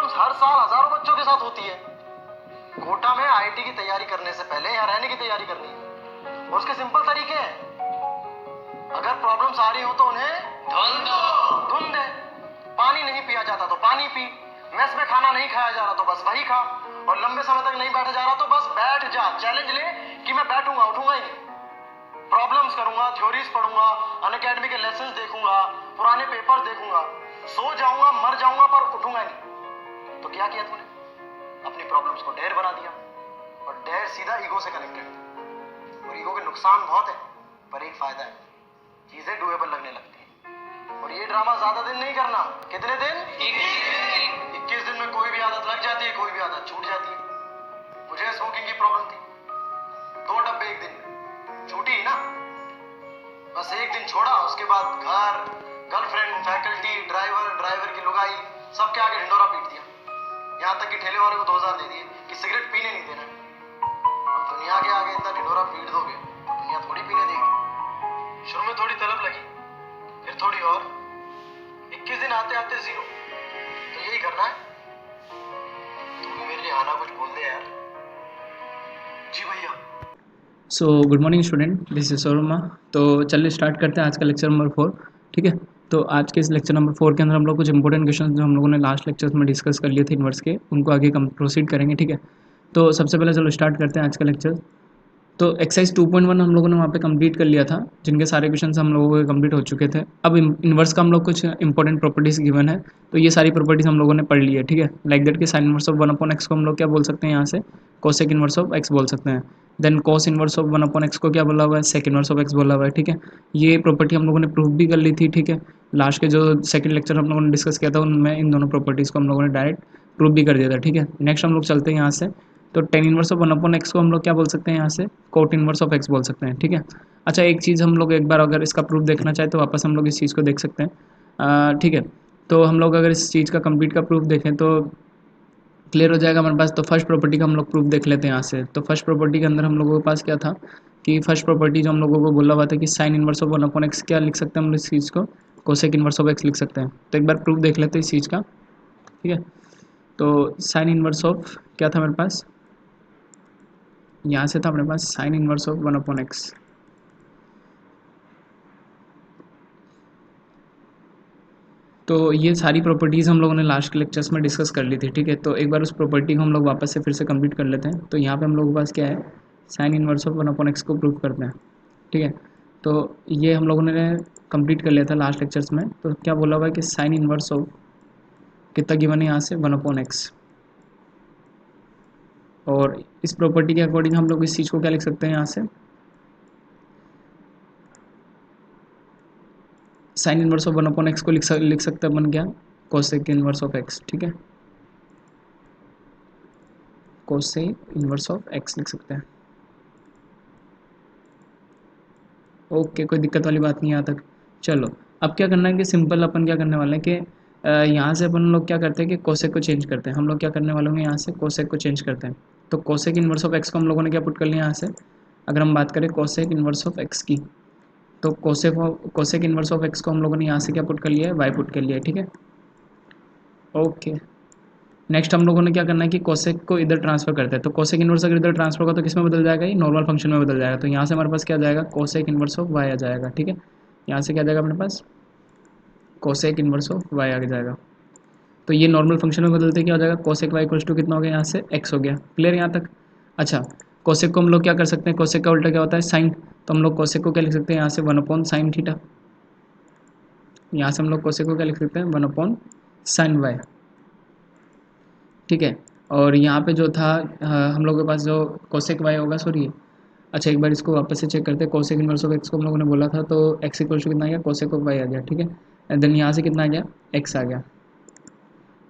Problems हर साल हजारों बच्चों के साथ होती है। कोटा में आईआईटी की तैयारी करने से पहले यहाँ रहने की तैयारी करनी है और उसके सिंपल तरीके हैं। अगर प्रॉब्लम्स आ रही हो तो उन्हें धुन दे। पानी नहीं पिया जाता तो पानी पी, मेस में खाना नहीं खाया जा रहा तो बस वही खा, और लंबे समय तक नहीं बैठा जा रहा तो बस बैठ जा। चैलेंज ले कि मैं बैठूंगा, उठूंगा ही नहीं। प्रॉब्लम्स करूंगा, थ्योरीज पढ़ूंगा, अनअकैडमी के लेसन्स देखूंगा, पुराने पेपर देखूंगा, सो जाऊंगा, मर जाऊंगा, पर उठूंगा ही नहीं। तो क्या किया तूने? अपनी प्रॉब्लम्स को डेयर बना दिया, और डेयर सीधा ईगो से कनेक्टेड है। और ईगो के नुकसान बहुत है, पर एक फायदा है, चीजें डूएबल लगने लगती है। और ये ड्रामा ज्यादा दिन नहीं करना। कितने दिन? 21 दिन में कोई भी आदत लग जाती है, कोई भी आदत छूट जाती है। मुझे स्मोकिंग की प्रॉब्लम थी, 2 डब्बे एक दिन में, छूटी ही ना। बस एक दिन छोड़ा, उसके बाद घर, गर्लफ्रेंड, फैकल्टी, ड्राइवर की लुगाई, सबके आगे ढिंडोरा पीट दिया। यहाँ तक कि ठेले वाले को 2000 दे दिए कि सिगरेट पीने नहीं देना। अब दुनिया के आगे इतना ढिंडोरा पीट दोगे तो दुनिया थोड़ी पीने देगी। शुरू में थोड़ी तलब लगी, फिर थोड़ी और, 21 दिन आते आते 0। तो यही करना है। तू भी मेरे लिए आना, कुछ बोल दे यार। जी भैया। So good morning student, this is Saurma. तो चलिए स्टार्ट करते हैं आज का लेक्चर नंबर 4। ठीक है, तो आज के इस लेक्चर नंबर 4 के अंदर हम लोग कुछ इंपॉर्टेंट क्वेश्चन जो हम लोगों ने लास्ट लेक्चर्स में डिस्कस कर लिए थे इन्वर्स के, उनको आगे हम प्रोसीड करेंगे। ठीक है, तो सबसे पहले चलो स्टार्ट करते हैं आज का लेक्चर। तो एक्सरसाइज 2.1 हम लोगों ने वहाँ पे कंप्लीट कर लिया था, जिनके सारे क्वेश्चन हम लोगों के कंप्लीट हो चुके थे। अब इन्वर्स का हम लोग कुछ इंपॉर्टेंट प्रॉपर्टीज गिवन है, तो ये सारी प्रॉपर्टीज हम लोगों ने पढ़ ली है। ठीक है, लाइक दैट कि साइन इनवर्स ऑफ 1/x को हम लोग क्या बोल सकते हैं, यहाँ से कोसेक इनवर्स ऑफ x बोल सकते हैं। Then cos inverse of 1/x को क्या बोला हुआ है, सेक इनवर्स ऑफ x बोला हुआ है। ठीक है, ये प्रॉपर्टी हम लोगों ने प्रूव भी कर ली थी। ठीक है, लास्ट के जो सेकंड लेक्चर हम लोगों ने डिस्कस किया था उनमें इन दोनों प्रॉपर्टीज़ को हम लोगों ने डायरेक्ट प्रूव भी कर दिया था। ठीक है, नेक्स्ट हम लोग चलते हैं यहाँ से। तो टेन इनवर्स ऑफ 1/x को हम लोग क्या बोल सकते हैं, यहाँ से कोट इनवर्स ऑफ x बोल सकते हैं। ठीक है, अच्छा एक चीज़ हम लोग एक बार अगर इसका प्रूफ देखना चाहें तो वापस हम लोग इस चीज़ को देख सकते हैं। ठीक है, तो हम लोग अगर इस चीज़ का कंप्लीट का प्रूफ देखें तो क्लियर हो जाएगा हमारे पास। तो फर्स्ट प्रॉपर्टी का हम लोग प्रूफ देख लेते हैं यहाँ से। तो फर्स्ट प्रॉपर्टी के अंदर हम लोगों के पास क्या था कि फर्स्ट प्रॉपर्टी जो हम लोगों को बोला हुआ था कि साइन इनवर्स ऑफ 1/x क्या लिख सकते हैं हम लोग इस चीज़ को, कोसेक इनवर्स ऑफ x लिख सकते हैं। तो एक बार प्रूफ देख लेते हैं इस चीज़ का। ठीक है, तो साइन इनवर्स ऑफ क्या था मेरे पास, यहाँ से था अपने पास साइन इनवर्स ऑफ 1/x। तो ये सारी प्रॉपर्टीज़ हम लोगों ने लास्ट के लेक्चर्स में डिस्कस कर ली थी। ठीक है, तो एक बार उस प्रॉपर्टी को हम लोग वापस से फिर से कंप्लीट कर लेते हैं। तो यहाँ पे हम लोगों के पास क्या है, साइन इनवर्स ऑफ 1/x को प्रूव करते हैं। ठीक है, तो ये हम लोगों ने कंप्लीट कर लिया था लास्ट लेक्चर्स में। तो क्या बोला हुआ है कि साइन इनवर्स ऑफ कितना गिवन है यहाँ से 1/x, और इस प्रॉपर्टी के अकॉर्डिंग हम लोग इस चीज़ को क्या लिख सकते हैं, यहाँ से साइन इनवर्स ऑफ 1/x को लिख सकते हैं अपन क्या, कोसेक इनवर्स ऑफ x। ठीक है, कोसेक इनवर्स ऑफ x लिख सकते हैं। ओके, कोई दिक्कत वाली बात नहीं यहाँ तक। चलो अब क्या करना है कि सिंपल अपन क्या करने वाले हैं कि यहाँ से अपन लोग क्या करते हैं कि कोसेक को चेंज करते हैं। हम लोग क्या करने वाले होंगे, यहाँ से कोसेक को चेंज करते हैं। तो कोसेक इनवर्स ऑफ x को हम लोगों ने क्या पुट कर लिया यहाँ से, अगर हम बात करें कोसेक इनवर्स ऑफ x की, तो कोसेक इनवर्स ऑफ x को हम लोगों ने यहाँ से क्या पुट कर लिया है, y पुट कर लिया है। ठीक है, ओके। नेक्स्ट हम लोगों ने क्या करना है कि कोसेक को इधर ट्रांसफर करते हैं। तो कोसेक इनवर्स अगर इधर ट्रांसफर होगा तो किस में बदल जाएगा, ये नॉर्मल फंक्शन में बदल जाएगा। तो यहाँ से हमारे पास क्या आ जाएगा, कोसेक इनवर्स ऑफ y आ जाएगा। ठीक है, यहाँ से क्या आ जाएगा अपने पास, कोसेक इनवर्स ऑफ y आ जाएगा। तो ये नॉर्मल फंक्शन में बदलते क्या हो जाएगा, कोसेक y इक्वल्स टू कितना हो गया, यहाँ से x हो गया। क्लियर यहाँ तक। अच्छा, कोसेक को हम लोग क्या कर सकते हैं, कोसेक का उल्टा क्या होता है, साइन। तो हम लोग कोसेक को क्या लिख सकते हैं, यहाँ से 1/sin थीटा। यहाँ से हम लोग कोसेक को क्या लिख सकते हैं, 1/sin y। ठीक है, और यहाँ पे जो था हम लोग के पास जो कोसेक वाई होगा, सॉरी अच्छा एक बार इसको वापस से चेक करते हैं। कोसेक इनवर्स ऑफ एक्स को हम लोगों ने बोला था, तो एक्स इक्वल टू कितना आ गया, कोसेक ऑफ वाई आ गया। ठीक है, एंड देन यहाँ से कितना आ गया, एक्स आ गया।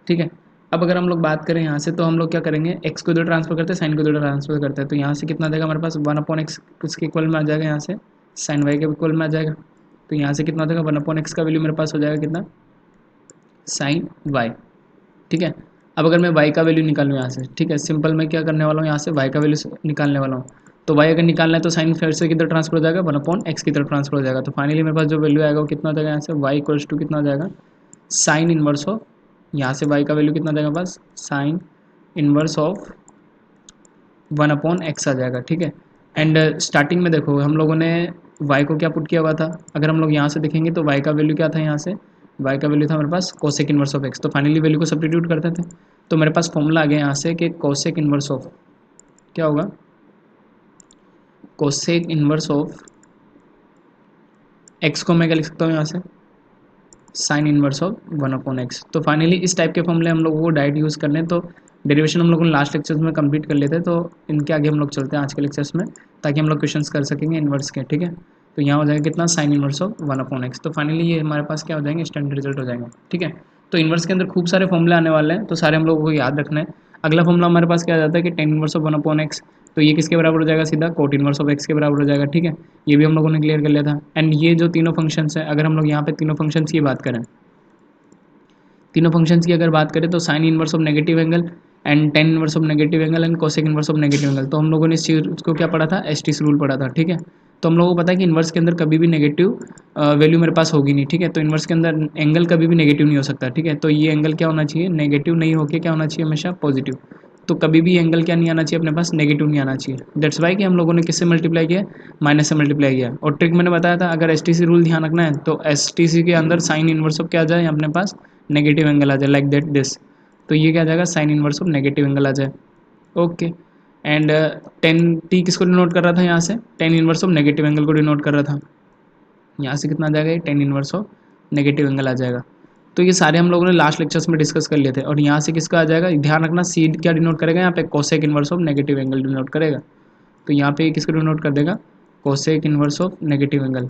ठीक है, अब अगर हम लोग बात करें यहाँ से, तो हम लोग क्या करेंगे, एक्स को इधर ट्रांसफर करते हैं, साइन को इधर ट्रांसफर करते हैं। तो यहाँ से कितना आ जाएगा हमारे पास, 1/x उसके इक्वल में आ जाएगा, यहाँ से साइन वाई के इक्वल में आ जाएगा। तो यहाँ से कितना हो जाएगा, 1/x का वैल्यू मेरे पास हो जाएगा कितना, साइन वाई। ठीक है, अब अगर मैं y का वैल्यू निकालूँ यहाँ से, ठीक है, सिंपल मैं क्या करने वाला हूँ, यहाँ से y का वैल्यू निकालने वाला हूँ। तो y अगर निकालना है तो साइन फिर से किधर ट्रांसफर हो जाएगा, 1/x की तरफ ट्रांसफर हो जाएगा। तो फाइनली मेरे पास जो वैल्यू आएगा वो कितना हो जाएगा, यहाँ से y इक्वल्स टू कितना हो जाएगा, साइन इनवर्स ऑफ यहाँ से y का वैल्यू कितना आ जाएगा बस साइन इनवर्स ऑफ 1/x आ जाएगा, ठीक है। एंड स्टार्टिंग में देखो हम लोगों ने y को क्या पुट किया हुआ था, अगर हम लोग यहाँ से देखेंगे तो y का वैल्यू क्या था, यहाँ से y का वैल्यू था हमारे पास कोसेक इनवर्स ऑफ x। तो फाइनली वैल्यू को सब्स्टिट्यूट करते थे तो मेरे पास फॉर्मूला आ गया यहाँ से कि कोसेक इनवर्स ऑफ क्या होगा, कोसेक इनवर्स ऑफ x को मैं क्या लिख सकता हूँ यहाँ से साइन इनवर्स ऑफ 1/x। तो फाइनली इस टाइप के फॉर्मूले हम लोगों को डायरेक्ट यूज़ करने, तो डेरिवेशन हम लोगों ने लास्ट लेक्चर्स में कंप्लीट कर लेते हैं, तो इनके आगे हम लोग चलते हैं आज के लेक्चर्स में ताकि हम लोग क्वेश्चंस कर सकेंगे इन्वर्स के, ठीक है। तो यहाँ हो जाएगा कितना साइन इनवर्स ऑफ 1/x। तो फाइनली ये हमारे पास क्या हो जाएंगे स्टैंडर्ड रिजल्ट हो जाएंगे, ठीक है। तो इन्वर्स के अंदर खूब सारे फॉर्मूले आने वाले हैं, तो सारे हम लोगों को याद रखना है। अगला फॉर्मूला हमारे पास क्या आ जाता है कि टेन इनवर्स ऑफ 1/x, तो ये किसके बराबर हो जाएगा सीधा कोट इनवर्स ऑफ x के बराबर हो जाएगा, ठीक है। ये भी हम लोगों ने क्लियर कर लिया था। एंड ये जो तीनों फंक्शंस है, अगर हम लोग यहाँ पे तीनों फंक्शंस की बात करें, तीनों फंक्शंस की अगर बात करें तो sine inverse of negative angle and ten inverse of negative angle and cosec inverse of negative angle, तो हम लोगों ने इस चीज़ को क्या पढ़ा था, एसटीसी रूल पढ़ा था, ठीक है। तो हम लोगों को पता है कि इन्वर्स के अंदर कभी भी नेगेटिव वैल्यू मेरे पास होगी नहीं, ठीक है। तो इन्वर्स के अंदर एंगल कभी भी नेगेटिव नहीं हो सकता, ठीक है। तो ये एंगल क्या होना चाहिए, नेगेटिव नहीं होकर क्या होना चाहिए, हमेशा पॉजिटिव। तो कभी भी एंगल क्या नहीं आना चाहिए अपने पास, नेगेटिव नहीं आना चाहिए। दैट्स वाई कि हम लोगों ने किससे मल्टीप्लाई किया, माइनस से मल्टीप्लाई किया। और ट्रिक मैंने बताया था, अगर एसटीसी रूल ध्यान रखना है तो एसटीसी के अंदर साइन इनवर्स ऑफ क्या आ जाए अपने पास, नेगेटिव एंगल आ जाए, लाइक दैट दिस। तो ये क्या आ जाएगा, sine inverse of negative angle आ जाए, ओके। एंड टेन टी किसको डिनोट कर रहा था, यहाँ से tan inverse of negative angle को डिनोट कर रहा था। यहाँ से कितना आ जाएगा, ये tan inverse of negative angle आ जाएगा। तो ये सारे हम लोगों ने लास्ट लेक्चर्स में डिस्कस कर लिए थे। और यहाँ से किसका आ जाएगा, ध्यान रखना सी क्या डिनोट करेगा, यहाँ पे cosec inverse of negative angle denote करेगा। तो यहाँ पे किसको डिनोट कर देगा, cosec inverse of negative angle.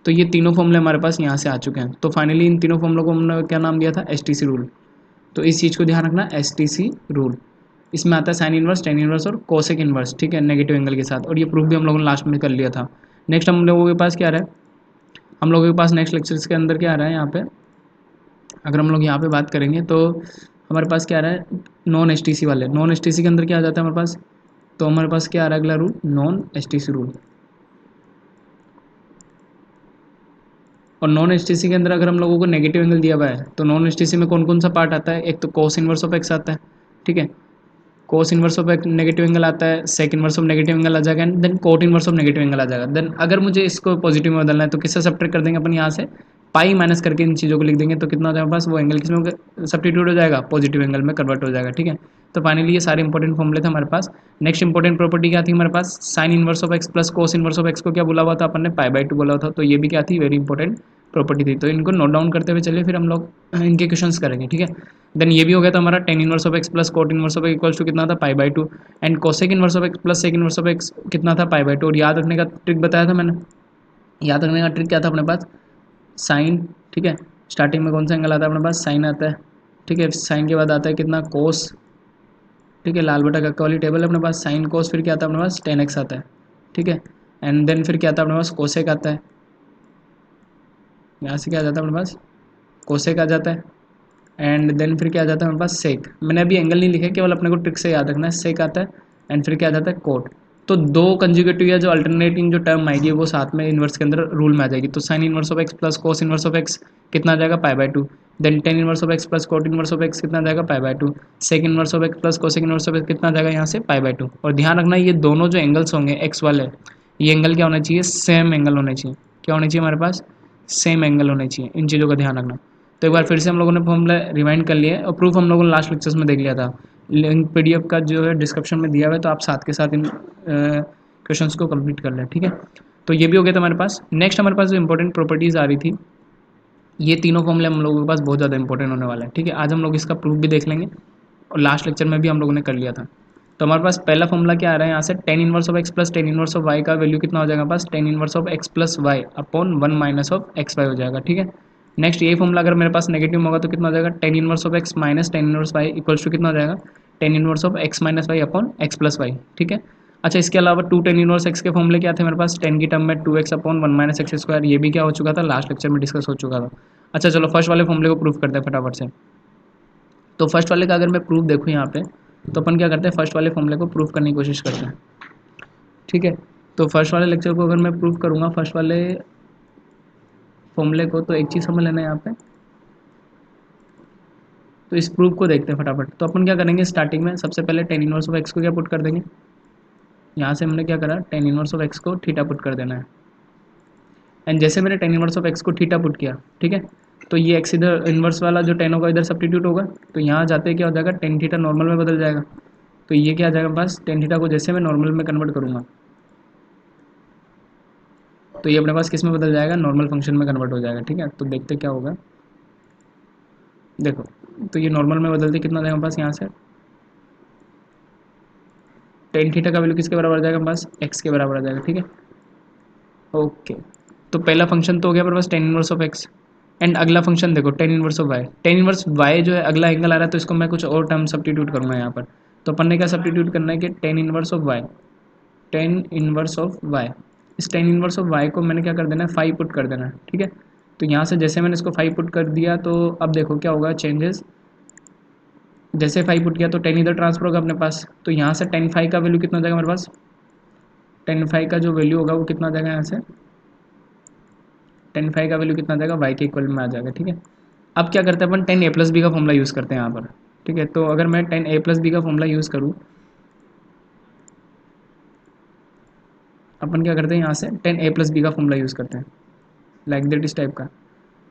तो ये तीनों फॉर्मूले हमारे पास यहाँ से आ चुके हैं। तो फाइनली इन तीनों फॉर्मूलों को हमने क्या नाम दिया था, एसटीसी रूल। तो इस चीज़ को ध्यान रखना, एसटीसी रूल। इसमें आता है साइन इनवर्स, टेन इनवर्स और कोसेक इनवर्स, ठीक है, नेगेटिव एंगल के साथ। और ये प्रूफ भी हम लोगों ने लास्ट में कर लिया था। नेक्स्ट हम लोगों के पास क्या आ रहा है, हम लोगों के पास नेक्स्ट लेक्चर्स के अंदर क्या आ रहा है, यहाँ पे अगर हम लोग यहाँ पे बात करेंगे तो हमारे पास क्या आ रहा है, नॉन एसटीसी वाले। नॉन एसटीसी के अंदर क्या आ जाता है हमारे पास, तो हमारे पास क्या आ रहा है अगला रूल, नॉन एसटीसी रूल। और नॉन एसटीसी के अंदर अगर हम लोगों को नेगेटिव एंगल दिया हुआ है तो नॉन एसटीसी में कौन कौन सा पार्ट आता है, एक तो कोस इनवर्स ऑफ एक्स आता है, ठीक है, cos inverse of negative angle आता है, sec inverse of negative angle आ जाएगा, and then cot inverse of negative angle आ जाएगा। देन अगर मुझे इसको पॉजिटिव में बदलना है तो किससे सब्ट्रैक्ट कर देंगे अपन, यहाँ से पाई माइनस करके इन चीज़ों को लिख देंगे, तो कितना हो जाएगा पास, वो एंगल किसमें सब्स्टिट्यूट हो जाएगा, पॉजिटिव एंगल में कन्वर्ट हो जाएगा, ठीक है। तो फाइनली ये सारे इंपॉर्टेंट फॉर्मूले थे हमारे पास। नेक्स्ट इंपॉर्टेंट प्रॉपर्टी क्या थी हमारे पास, sine inverse of x plus cos inverse of x को क्या बोला हुआ था अपन ने, पाई/2 बोला था। तो ये भी क्या थी, वेरी इंपॉर्टेंट प्रॉपर्टी थी। तो इनको नोट डाउन करते हुए चलिए फिर हम लोग इनके क्वेश्चंस करेंगे, ठीक है। देन ये भी हो गया था हमारा tan inverse of x plus cot inverse of x equals to कितना था, पाई/2। And cosec inverse of x plus sec inverse of x कितना था, पाई/2। और याद रखने का ट्रिक बताया था मैंने, याद रखने का ट्रिक क्या था अपने पास, साइन, ठीक है। स्टार्टिंग में कौन सा एंगल आता है अपने पास, साइन आता है, ठीक है। साइन के बाद आता है कितना, कोस, ठीक है, लाल बटा कक्का वाली टेबल है अपने पास, साइन कोस, फिर क्या आता है अपने पास, 10x आता है, ठीक है। एंड देन फिर क्या आता है अपने पास, कोसेक आता है, यहाँ से क्या आ जाता है अपने पास, कोसेक आ जाता है। एंड देन फिर क्या आ जाता है हमारे पास, सेक। मैंने अभी एंगल नहीं लिखा, केवल अपने को ट्रिक से याद रखना है, सेक आता है। एंड फिर क्या आ जाता है, कोट। तो दो कंजुगेटिव या जो अल्टरनेटिंग जो टर्म आएगी वो साथ में इन्वर्स के अंदर रूल में आ जाएगी। तो sine inverse of x plus cos inverse of x कितना आ जाएगा, पाई/2। Then tan inverse of x plus cot inverse of x कितना आ जाएगा, पाई/2। Sec inverse of x plus cosec inverse of x कितना आ जाएगा यहाँ से, पाई/2। और ध्यान रखना ये दोनों जो एंगल्स होंगे एक्स वाले, ये एंगल क्या होना चाहिए, सेम एंगल होने चाहिए। क्या होने चाहिए हमारे पास, सेम एंगल होने चाहिए। इन चीज़ों का ध्यान रखना। तो एक बार फिर से हम लोगों ने फॉर्मूला रिवाइंड कर लिया है और प्रूफ हम लोगों ने लास्ट लेक्चर्स में देख लिया था। लिंक पीडीएफ का जो है डिस्क्रिप्शन में दिया हुआ है, तो आप साथ के साथ इन क्वेश्चंस को कंप्लीट कर लें, ठीक है। तो ये भी हो गया था हमारे पास। नेक्स्ट हमारे पास जो इंपॉर्टेंट प्रॉपर्टीज़ आ रही थी, ये तीनों फॉर्मूले हम लोगों के पास बहुत ज़्यादा इंपॉर्टेंट होने वाला है, ठीक है। आज हम लोग इसका प्रूफ भी देख लेंगे और लास्ट लेक्चर में भी हम लोगों ने कर लिया था। तो हमारे पास पहला फॉर्मूला क्या आ रहा है यहाँ से, tan inverse of x plus ten inverse of y का वैल्यू कितना हो जाएगा पास, ten inverse of x plus y upon 1 minus of x y हो जाएगा, ठीक है। नेक्स्ट ये फॉर्मूला अगर मेरे पास नेगेटिव होगा तो कितना हो जाएगा, tan inverse of x minus tan inverse y equals to कितना हो जाएगा, tan inverse of x minus y upon x plus y, ठीक है। अच्छा, इसके अलावा टू टेन इनवर्स एक्स के फॉर्मूले क्या थे मेरे पास, टेन की टर्म में 2x upon 1 minus x square, ये भी क्या हो चुका था, लास्ट लेक्चर में डिस्कस हो चुका था। अच्छा चलो फर्स्ट वाले फॉर्मूले को प्रूफ करते हैं फटाफट से। तो फर्स्ट वाले का अगर मैं प्रूफ देखूँ यहाँ पे, तो अपन क्या करते हैं, फर्स्ट वाले फॉर्मूले को प्रूफ करने की कोशिश करते हैं, ठीक है। तो फर्स्ट वाले लेक्चर को अगर मैं प्रूफ करूँगा, फर्स्ट वाले फॉर्मूले को, तो एक चीज़ समझ लेना यहाँ पे, तो इस प्रूफ को देखते हैं फटाफट। तो अपन क्या करेंगे, स्टार्टिंग में सबसे पहले टेन इनवर्स ऑफ एक्स को क्या पुट कर देंगे, यहाँ से हमने क्या करा, टेन इनवर्स ऑफ एक्स को थीटा पुट कर देना है। एंड जैसे मैंने टेन इनवर्स ऑफ एक्स को थीटा पुट किया, ठीक है, तो ये एक्स इधर इन्वर्स वाला जो टेन होगा इधर सब्स्टिट्यूट होगा, तो यहाँ जाते क्या हो जाएगा, टेन थीटा नॉर्मल में बदल जाएगा। तो ये क्या आ जाएगा बस, टेन थीटा को जैसे मैं नॉर्मल में कन्वर्ट करूँगा तो ये अपने पास किस में बदल जाएगा, नॉर्मल फंक्शन में कन्वर्ट हो जाएगा। ठीक है, तो देखते क्या होगा, देखो तो ये नॉर्मल में बदलते कितना जाएगा पास, यहाँ से टेन थीटा का वैल्यू किसके बराबर आ जाएगा बस, एक्स के बराबर आ जाएगा। ठीक है, ओके, तो पहला फंक्शन तो हो गया पर बस tan inverse of x. And अगला फंक्शन देखो tan inverse of y, ten inverse y जो है अगला एंगल आ रहा है, तो इसको मैं कुछ और टर्म सब्स्टिट्यूट करूँगा यहाँ पर। तो अपन ने क्या सब्स्टिट्यूट करना है कि tan inverse of y, ten inverse of y, इस टेन इनवर्स ऑफ वाई को मैंने क्या कर देना है, फाइव पुट कर देना है। ठीक है, तो यहाँ से जैसे मैंने इसको फाइव पुट कर दिया, तो अब देखो क्या होगा चेंजेस, जैसे फाइव पुट किया तो टेन इधर ट्रांसफर होगा अपने पास, तो यहाँ से टेन फाइव का वैल्यू कितना हो जाएगा मेरे पास, टेन फाइव का जो वैल्यू होगा वो कितना आ जाएगा, यहाँ से टेन फाइव का वैल्यू कितना आ जाएगा, वाई के इक्वल में आ जाएगा। ठीक है, अब क्या करते हैं अपन, टेन ए प्लस बी का फॉर्मूला यूज़ करते हैं यहाँ पर। ठीक है, तो अगर मैं टेन ए प्लस बी का फॉर्मूला यूज़ करूँ, अपन क्या करते हैं यहाँ से टेन ए प्लस बी का फॉर्मूला यूज़ करते हैं, लाइक दैट इस टाइप का।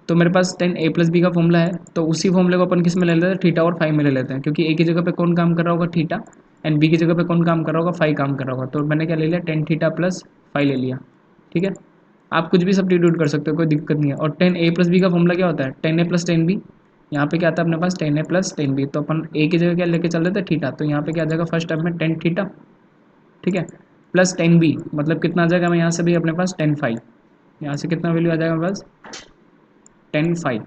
तो मेरे पास टेन ए प्लस बी का फॉर्मूला है, तो उसी फॉर्मूले को अपन किस में ले लेते हैं, थीटा और फाइव में ले लेते हैं, क्योंकि ए की जगह पे कौन काम कर रहा होगा, थीटा, एंड बी की जगह पे कौन काम कर रहा होगा, फाइव काम कर रहा होगा। तो मैंने क्या ले लिया, टेन थीटा प्लस फाइव ले लिया। ठीक है, आप कुछ भी सब्स्टिट्यूट कर सकते हो, कोई दिक्कत नहीं है। और टेन ए प्लस बी का फॉर्मूला क्या होता है, ten A plus tan B, यहाँ पे क्या आता है अपने पास, ten A plus tan B, तो अपन ए की जगह क्या लेके चल रहे थे, थीटा, तो यहाँ पे क्या आ जाएगा फर्स्ट टर्म में टेन थीटा, ठीक है, प्लस टेन बी, मतलब कितना आ जाएगा, मैं यहाँ से भी अपने पास टेन फाइव, यहाँ से कितना वैल्यू आ जाएगा मेरे पास, टेन फाइव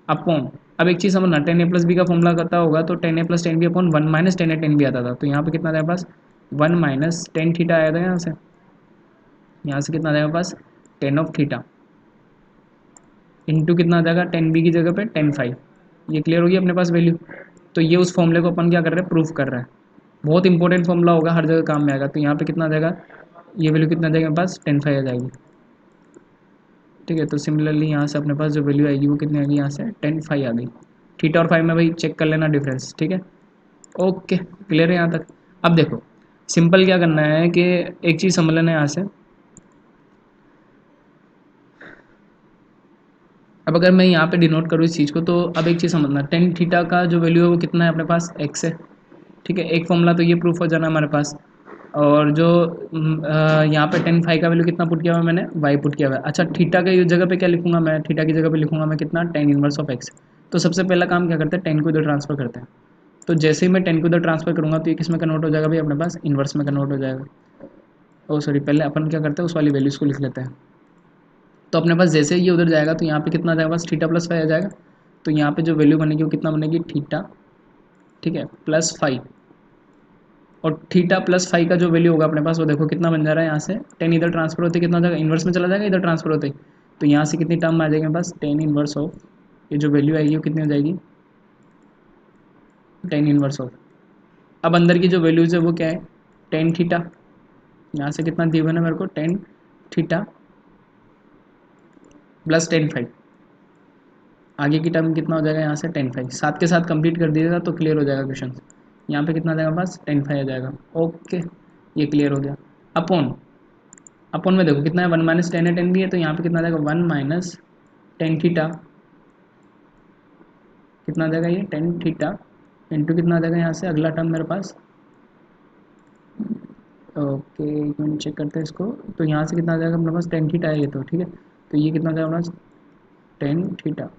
अपॉन, अब एक चीज़ समझना, टेन ए प्लस बी का फॉर्मूला करता होगा तो tan A plus tan B upon one minus tan A tan B आता था, तो यहाँ पे कितना आ जाएगा पास, वन माइनस टेन थीटा आया था यहाँ से कितना आ जाएगा पास, टेन ऑफ थीटा इंटू कितना आ जाएगा, टेन बी की जगह पे टेन फाइव। ये क्लियर होगी अपने पास वैल्यू। तो ये उस फॉर्मूले को अपन क्या कर रहे हैं, प्रूफ कर रहे हैं। बहुत इंपॉर्टेंट फॉर्मूला होगा, हर जगह काम में आएगा। तो यहाँ पे कितना आ जाएगा, ये वैल्यू कितना आ जाएगा मेरे पास, टेन फाइव आ जाएगी। ठीक है, तो सिमिलरली यहाँ से अपने पास जो वैल्यू आएगी वो कितनी आएगी, यहाँ से टेन फाइव आ गई। थीटा और फाइव में भाई चेक कर लेना डिफरेंस। ठीक है, ओके, क्लियर है यहाँ तक। अब देखो सिंपल क्या करना है कि एक चीज़ समझ लेना है यहाँ से। अब अगर मैं यहाँ पे डिनोट करूँ इस चीज़ को, तो अब एक चीज़ समझना, टेन थीटा का जो वैल्यू है वो कितना है अपने पास, एक्स है। ठीक है, एक फॉर्मूला तो ये प्रूफ हो जाना हमारे पास। और जो यहाँ पे टेन फाइव का वैल्यू कितना पुट किया हुआ है मैंने, वाई पुट किया हुआ है। अच्छा, थीटा के जगह पे क्या लिखूंगा मैं, थीटा की जगह पे लिखूंगा मैं कितना, टेन इनवर्स ऑफ एक्स। तो सबसे पहला काम क्या करते हैं, टेन को इधर ट्रांसफर करते हैं। तो जैसे ही मैं टेन को इधर ट्रांसफर करूँगा तो ये किस में कन्वर्ट हो जाएगा भाई, अपने पास इन्वर्स में कन्वर्ट हो जाएगा। ओ सॉरी, पहले अपन क्या करते हैं, उस वाली वैल्यूज़ को लिख लेते हैं। तो अपने पास जैसे ही ये उधर जाएगा तो यहाँ पे कितना आ जाएगा बस, थीटा प्लस फाइव आ जाएगा। तो यहाँ पे जो वैल्यू बनेगी वो कितना बनेगी, थीटा, ठीक है, प्लस फाइव। और थीटा प्लस फाइव का जो वैल्यू होगा अपने पास वो देखो कितना बन जा रहा है, यहाँ से टेन इधर ट्रांसफर होते कितना हो जाएगा, इन्वर्स में चला जाएगा, इधर ट्रांसफर होते। तो यहाँ से कितनी टर्म आ जाएगी बस, टेन इन्वर्स ऑफ, ये जो वैल्यू आएगी वो कितनी हो जाएगी, टेन इन्वर्स ऑफ। अब अंदर की जो वैल्यूज़ है वो क्या है, टेन थीटा, यहाँ से कितना दिया हुआ है मेरे को, tan theta plus ten five. आगे की टर्म कितना हो जाएगा, यहाँ से टेन फाइव, साथ के साथ कंप्लीट कर दीजिएगा तो क्लियर हो जाएगा क्वेश्चन। यहाँ पे कितना आ जाएगा बस, टेन फाइव आ जाएगा। ओके, ये क्लियर हो गया। अपॉन, अपॉन में देखो कितना है, वन माइनस टेन है, टेन भी है, तो यहाँ पे कितना आ जाएगा, वन माइनस टेन थीटा, कितना आ जाएगा ये, टेन थीटा इंटू कितना आ जाएगा यहाँ से अगला टर्म मेरे पास। ओके, एक मिनट चेक करते हैं इसको। तो यहाँ से कितना आ जाएगा अपने पास, टेन थीटा है ये तो, ठीक है, तो ये कितना आ जाएगा अपने पास, टेन थीटा।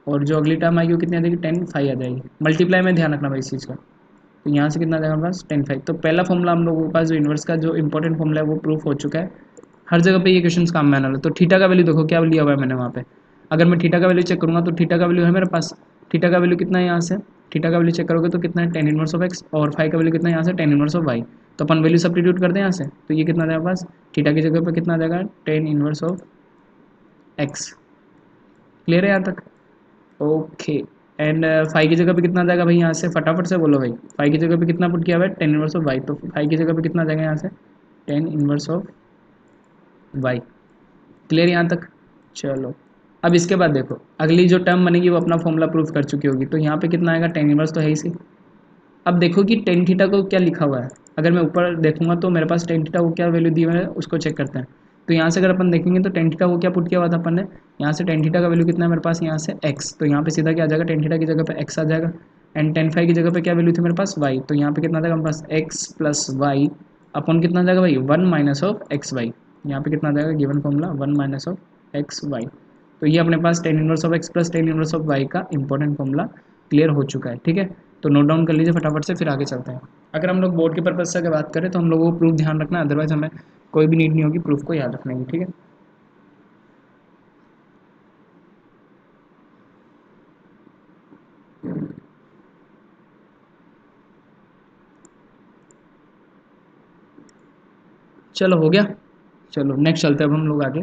और जो अगली टर्म आएगी वो कितनी आ जाएगी, टेन फाइव आ जाएगी। मल्टीप्लाई में ध्यान रखना भाई इस चीज़ का। तो यहाँ से कितना आ जाएगा हमारे पास, टेन फाइव। तो पहला फॉर्मूला हम लोगों के पास जो इन्वर्स का जो इंपॉर्टेंट फॉर्मूला है वो प्रूफ हो चुका है। हर जगह पे ये क्वेश्चन काम में आने वाला है। तो थीटा का वैल्यू देखो क्या लिया हुआ है मैंने वहाँ पे। अगर मैं थीटा का वैल्यू चेक करूँगा तो थीटा का वैल्यू है मेरे पास, थीटा का वैल्यू कितना है यहाँ से, थीटा का वैल्यू चेक करोगे तो कितना है, टेन इनवर्स ऑफ एक्स, और फाइव का वैल्यू कितना है यहाँ से, टेन इनवर्स ऑफ वाई। तो अपन वैल्यू सब्स्टिट्यूट करते हैं यहाँ से, तो ये कितना आ जाएगा पास, थीटा की जगह पर कितना आ जाएगा, tan inverse of x. Clear है यहाँ तक, ओके। एंड फाइव की जगह पे कितना आ जाएगा भाई, यहाँ से फटाफट से बोलो भाई, फाइव की जगह पे कितना पुट किया हुआ है, टेन इनवर्स ऑफ वाई। तो फाइव की जगह पे कितना आ जाएगा यहाँ से, tan inverse of y. Clear यहाँ तक, चलो अब इसके बाद देखो अगली जो टर्म बनेगी वो अपना फॉर्मूला प्रूफ कर चुकी होगी, तो यहाँ पे कितना आएगा, टेन इनवर्स तो है ही सी। अब देखो कि टेन थीटा को क्या लिखा हुआ है, अगर मैं ऊपर देखूंगा तो मेरे पास टेन थीटा को क्या वैल्यू दी हुई है उसको चेक करते हैं। तो यहाँ से अगर अपन देखेंगे तो टेन थीटा को क्या पुट किया हुआ था अपन ने, यहाँ से टेन थीटा का वैल्यू कितना है मेरे पास, यहाँ से एक्स, तो यहाँ पे सीधा क्या आ जाएगा, टेन थीटा की जगह पे एक्स आ जाएगा। एंड टेन फाइव की जगह पे क्या वैल्यू थी मेरे पास, वाई, तो यहाँ पे कितना आ जाएगा मेरे पास एक्स प्लस वाई अपन कितना आ जाएगा भाई, one minus of x y. यहाँ पे कितना आ जाएगा given formula one minus of x y. तो ये अपने पास ten inverse of x plus ten inverse of y का इंपॉर्टेंट फॉर्मूला क्लियर हो चुका है। ठीक है, तो नोट डाउन कर लीजिए फटाफट से, फिर आगे चलते हैं। अगर हम लोग बोर्ड के पर्पज से अगर बात करें तो हम लोगों को प्रूफ ध्यान रखना, अदरवाइज हमें कोई भी नीड नहीं होगी प्रूफ को याद रखने की। ठीक है, चलो हो गया। चलो नेक्स्ट चलते हैं अब हम लोग आगे।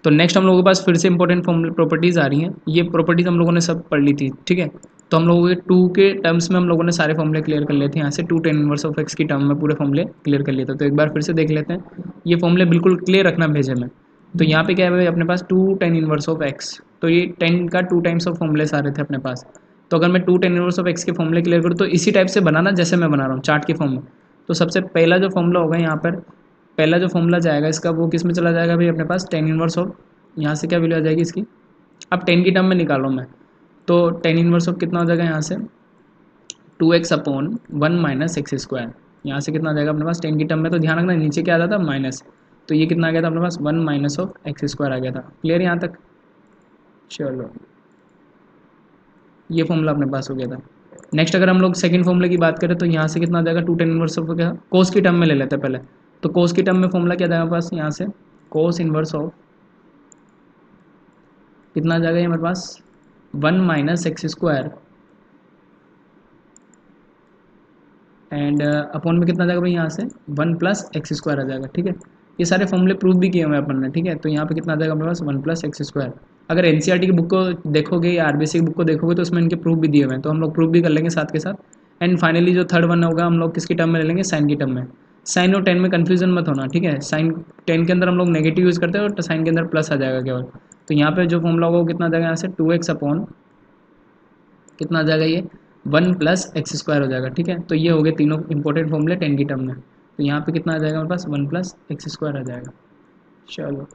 तो नेक्स्ट हम लोगों के पास फिर से इंपॉर्टेंट फॉर्मूले प्रॉपर्टीज़ आ रही हैं, ये प्रॉपर्टीज़ हम लोगों ने सब पढ़ ली थी। ठीक है, तो हम लोगों के टू के टर्म्स में हम लोगों ने सारे फॉर्मूले क्लियर कर लिए थे, यहाँ से two tan inverse of x की टर्म में पूरे फॉर्मूले क्लियर कर लिए थे। तो एक बार फिर से देख लेते हैं, ये फॉर्मूले बिल्कुल क्लियर रखना भेजे में। तो यहाँ पे क्या है भाई अपने पास two tan inverse of x, तो ये टेन का टू टाइम्स ऑफ फॉर्मूले सारे थे अपने पास। तो अगर मैं two tan inverse of x के फॉर्मूले क्लियर करूँ तो इसी टाइप से बनाना जैसे मैं बना रहा हूँ चार्ट के फॉर्म में। तो सबसे पहला जो फॉर्मूला होगा यहाँ पर, पहला जो फॉर्मूला जाएगा इसका वो किस में चला जाएगा भाई अपने पास, टेन इनवर्स ऑफ, यहाँ से क्या वैल्यू आ जाएगी इसकी, अब टेन की टर्म में निकालो मैं, तो टेन इनवर्स ऑफ कितना हो जाएगा यहाँ से, two x upon one minus x square. यहाँ से कितना आ जाएगा अपने पास टेन की टर्म में, तो ध्यान रखना नीचे क्या आ जाता माइनस, तो ये कितना आ गया था अपने पास, one minus of x square आ गया था। क्लियर यहाँ तक, चलो ये फॉर्मूला अपने पास हो गया था। नेक्स्ट अगर हम लोग सेकंड फॉर्मूले की बात करें तो यहाँ से कितना आ जाएगा, टू टेन इनवर्स ऑफ क्या, कोस की टर्म में ले लेते हैं पहले। तो कोस की टर्म में फॉर्मूला क्या जाएगा पास, यहाँ से कोस इनवर्स ऑफ कितना आ जाएगा हमारे पास, one minus x square and upon में कितना आ जाएगा भाई यहाँ से वन प्लस एक्स स्क्वायर आ जाएगा। ठीक है, ये सारे फॉर्मूले प्रूफ भी किए हुए हैं अपन ने। ठीक है, तो यहाँ पे कितना आ जाएगा हमारे पास वन प्लस एक्स स्क्वायर। अगर एनसीईआरटी की बुक को देखोगे या आरबीसी की बुक को देखोगे तो उसमें इनके प्रूफ भी दिए हुए हैं, तो हम लोग प्रूफ भी कर लेंगे साथ के साथ। एंड फाइनली जो थर्ड वन होगा हम लोग किसकी टर्म में ले लेंगे, साइन की टर्म में। साइन और टेन में कन्फ्यूजन मत होना, ठीक है, साइन टेन के अंदर हम लोग नेगेटिव यूज़ करते हैं और साइन के अंदर प्लस आ जाएगा केवल। तो यहाँ पे जो फॉर्मूला होगा वो कितना आ जाएगा यहाँ से, टू एक्स अपॉन कितना आ जाएगा ये, वन प्लस एक्स स्क्वायर हो जाएगा। ठीक है, तो ये हो गए तीनों इंपॉर्टेंट फॉर्मूले टेन की टर्म में। तो यहाँ पे कितना आ जाएगा हमारे पास, वन प्लस एक्स स्क्वायर आ जाएगा। चलो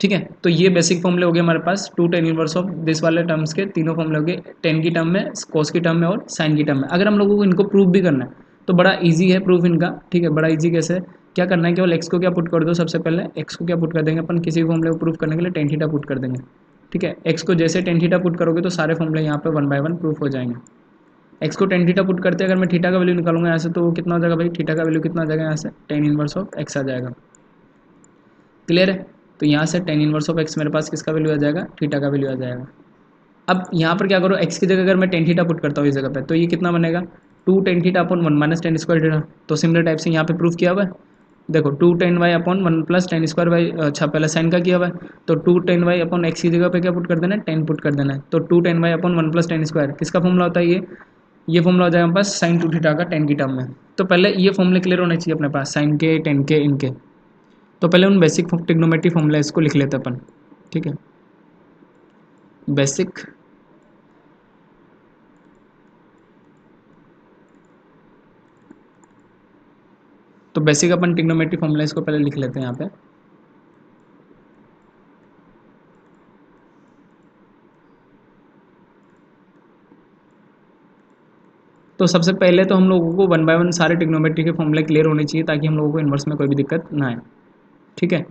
ठीक है, तो ये बेसिक फॉर्मूले हो गए हमारे पास two tan inverse of this वाले टर्म्स के, तीनों फॉर्मूले हो गए टेन की टर्म में, कोस की टर्म में और साइन की टर्म में। अगर हम लोगों को इनको प्रूफ भी करना है तो बड़ा इजी है प्रूफ इनका। ठीक है, बड़ा इजी कैसे, क्या करना है, केवल एक्स को क्या पुट कर दो, सबसे पहले एक्स को क्या पुट कर देंगे अपन, किसी भी फॉर्मूले को प्रूफ करने के लिए टेन थीटा पुट कर देंगे। ठीक है, एक्स को जैसे टेन थीटा पुट करोगे तो सारे फॉर्मूले यहाँ पे वन बाय वन प्रूफ हो जाएंगे। एक्स को टेन थीटा पुट करते हैं, अगर मैं थीटा का वैल्यू निकालूंगा यहाँ से तो कितना हो जाएगा भाई, थीटा का वैल्यू कितना आ जाएगा यहाँ से, टेन इनवर्स ऑफ एक्स आ जाएगा। क्लियर है, तो यहाँ से टेन इनवर्स ऑफ एक्स मेरे पास किसका वैल्यू आ जाएगा, थीटा का वैल्यू आ जाएगा। अब यहाँ पर क्या करो, एक्स की जगह अगर मैं टेन थीटा पुट करता हूँ इस जगह पे तो ये कितना बनेगा, two tan theta upon one minus tan square theta. तो सिमिलर टाइप से यहाँ पे प्रूफ किया हुआ है, देखो two tan y upon one plus tan square y, अच्छा पहले साइन का किया हुआ है, तो two tan y upon x की जगह पे क्या पुट कर देना है, टेन पुट कर देना है। तो two tan y upon one plus tan square किसका फॉर्मूला होता है, ये फॉर्मूला हो जाएगा हमारे पास साइन टू थीटा का टेन की टर्म में। तो पहले ये फॉर्मूले क्लियर होने चाहिए अपने पास, साइन के टेन के इनके। तो पहले उन बेसिक ट्रिग्नोमेट्री फॉर्मूला इसको लिख लेते अपन। ठीक है, बेसिक तो बेसिक अपन ट्रिग्नोमेट्री फॉर्मूला इसको पहले लिख लेते हैं यहाँ पे। तो सबसे पहले तो हम लोगों को वन बाय वन सारे ट्रिग्नोमेट्री के फॉर्मूले क्लियर होने चाहिए ताकि हम लोगों को इन्वर्स में कोई भी दिक्कत ना आए। ठीक है,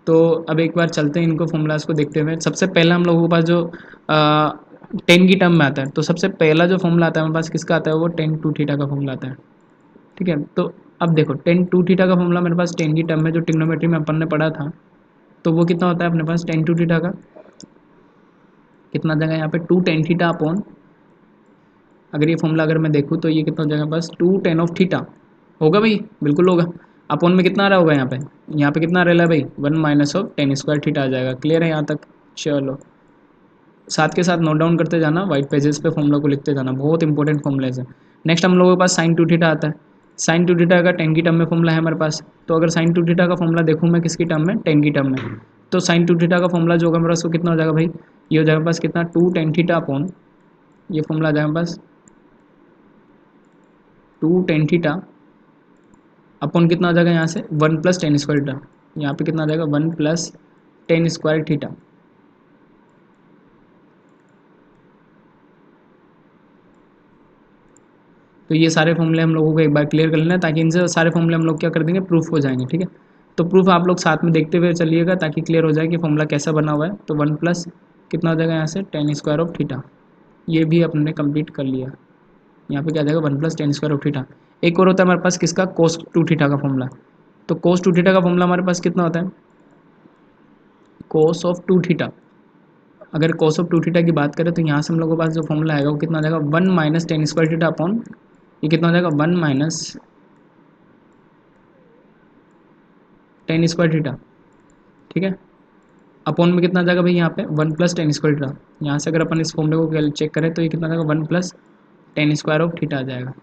तो अब एक बार चलते हैं इनको फॉर्मूलाज को देखते हुए। सबसे पहला हम लोगों के पास जो टेन की टर्म में आता है, तो सबसे पहला जो फॉर्मूला आता है हमारे पास किसका आता है, वो टेन टू थीटा का फॉर्मूला आता है। ठीक है, तो अब देखो टेन टू थीटा का फॉर्मूला मेरे पास टेन की टर्म में जो ट्रिग्नोमेट्री में अपन ने पढ़ा था, तो वो कितना होता है अपने पास, टेन टू थीटा का कितना जगह यहाँ पे, टू टेन थीटा अपॉन, अगर ये फॉर्मूला अगर मैं देखूँ तो ये कितना हो जाएगा बस, टू टेन ऑफ थीटा होगा भाई, बिल्कुल होगा। अपॉन में कितना आ रहा होगा यहाँ पे कितना आ रहा है भाई, one minus of tan square theta आ जाएगा। क्लियर है यहाँ तक, चलो साथ के साथ नोट डाउन करते जाना, वाइट पेजेस पे फॉर्मूला को लिखते जाना, बहुत इंपॉर्टेंट फॉर्मूलेज है। नेक्स्ट हम लोगों के पास साइन टू थीटा आता है, साइन टू थीटा का टेन की टर्म में फॉर्मूला है हमारे पास। तो अगर साइन टू थीटा का फॉर्मूला देखूँ मैं किसकी टर्म में, टेन की टर्म में, तो साइन टू थीटा का फॉर्मूला जो होगा मेरे पास वो कितना हो जाएगा भाई, ये हो जाएगा पास कितना 2 tan थीटा अपॉन, ये फॉर्मूला आ जाएगा पास 2 tan थीटा अपॉन कितना आ जाएगा यहाँ से 1 प्लस टेन स्क्वायर थीटा, यहाँ पे कितना आ जाएगा 1 प्लस टेन स्क्वायर थीटा। तो ये सारे फॉर्मूले हम लोगों को एक बार क्लियर कर लेना है, ताकि इनसे सारे फॉर्मूले हम लोग क्या कर देंगे, प्रूफ हो जाएंगे। ठीक है, तो प्रूफ आप लोग साथ में देखते हुए चलिएगा ताकि क्लियर हो जाए कि फॉर्मूला कैसा बना हुआ है। तो 1 प्लस कितना हो जाएगा यहाँ से टेन स्क्वायर ऑफ थीटा, ये भी अपने कंप्लीट कर लिया। यहाँ पे क्या आ जाएगा 1 plus tan square of theta. एक और होता है हमारे पास किसका, कोस टू थीटा का फॉर्मूला। तो कोस टू थीटा का फॉर्मूला हमारे पास कितना होता है, कोस ऑफ टू थीटा। अगर कोस ऑफ टू थीटा की बात करें तो यहाँ से हम लोगों के पास जो फॉर्मूला आएगा वो कितना आ जाएगा 1 minus tan square theta upon, ये कितना हो जाएगा 1 माइनस टेन स्क्वायर थीटा। ठीक है, अपॉन में कितना आ जाएगा भाई यहाँ पे 1 प्लस टेन स्क्वायर थीटा। यहाँ से अगर अपन इस फॉर्मूले को चेक करें तो ये कितना आ जाएगा 1 plus tan square of theta आ जाएगा।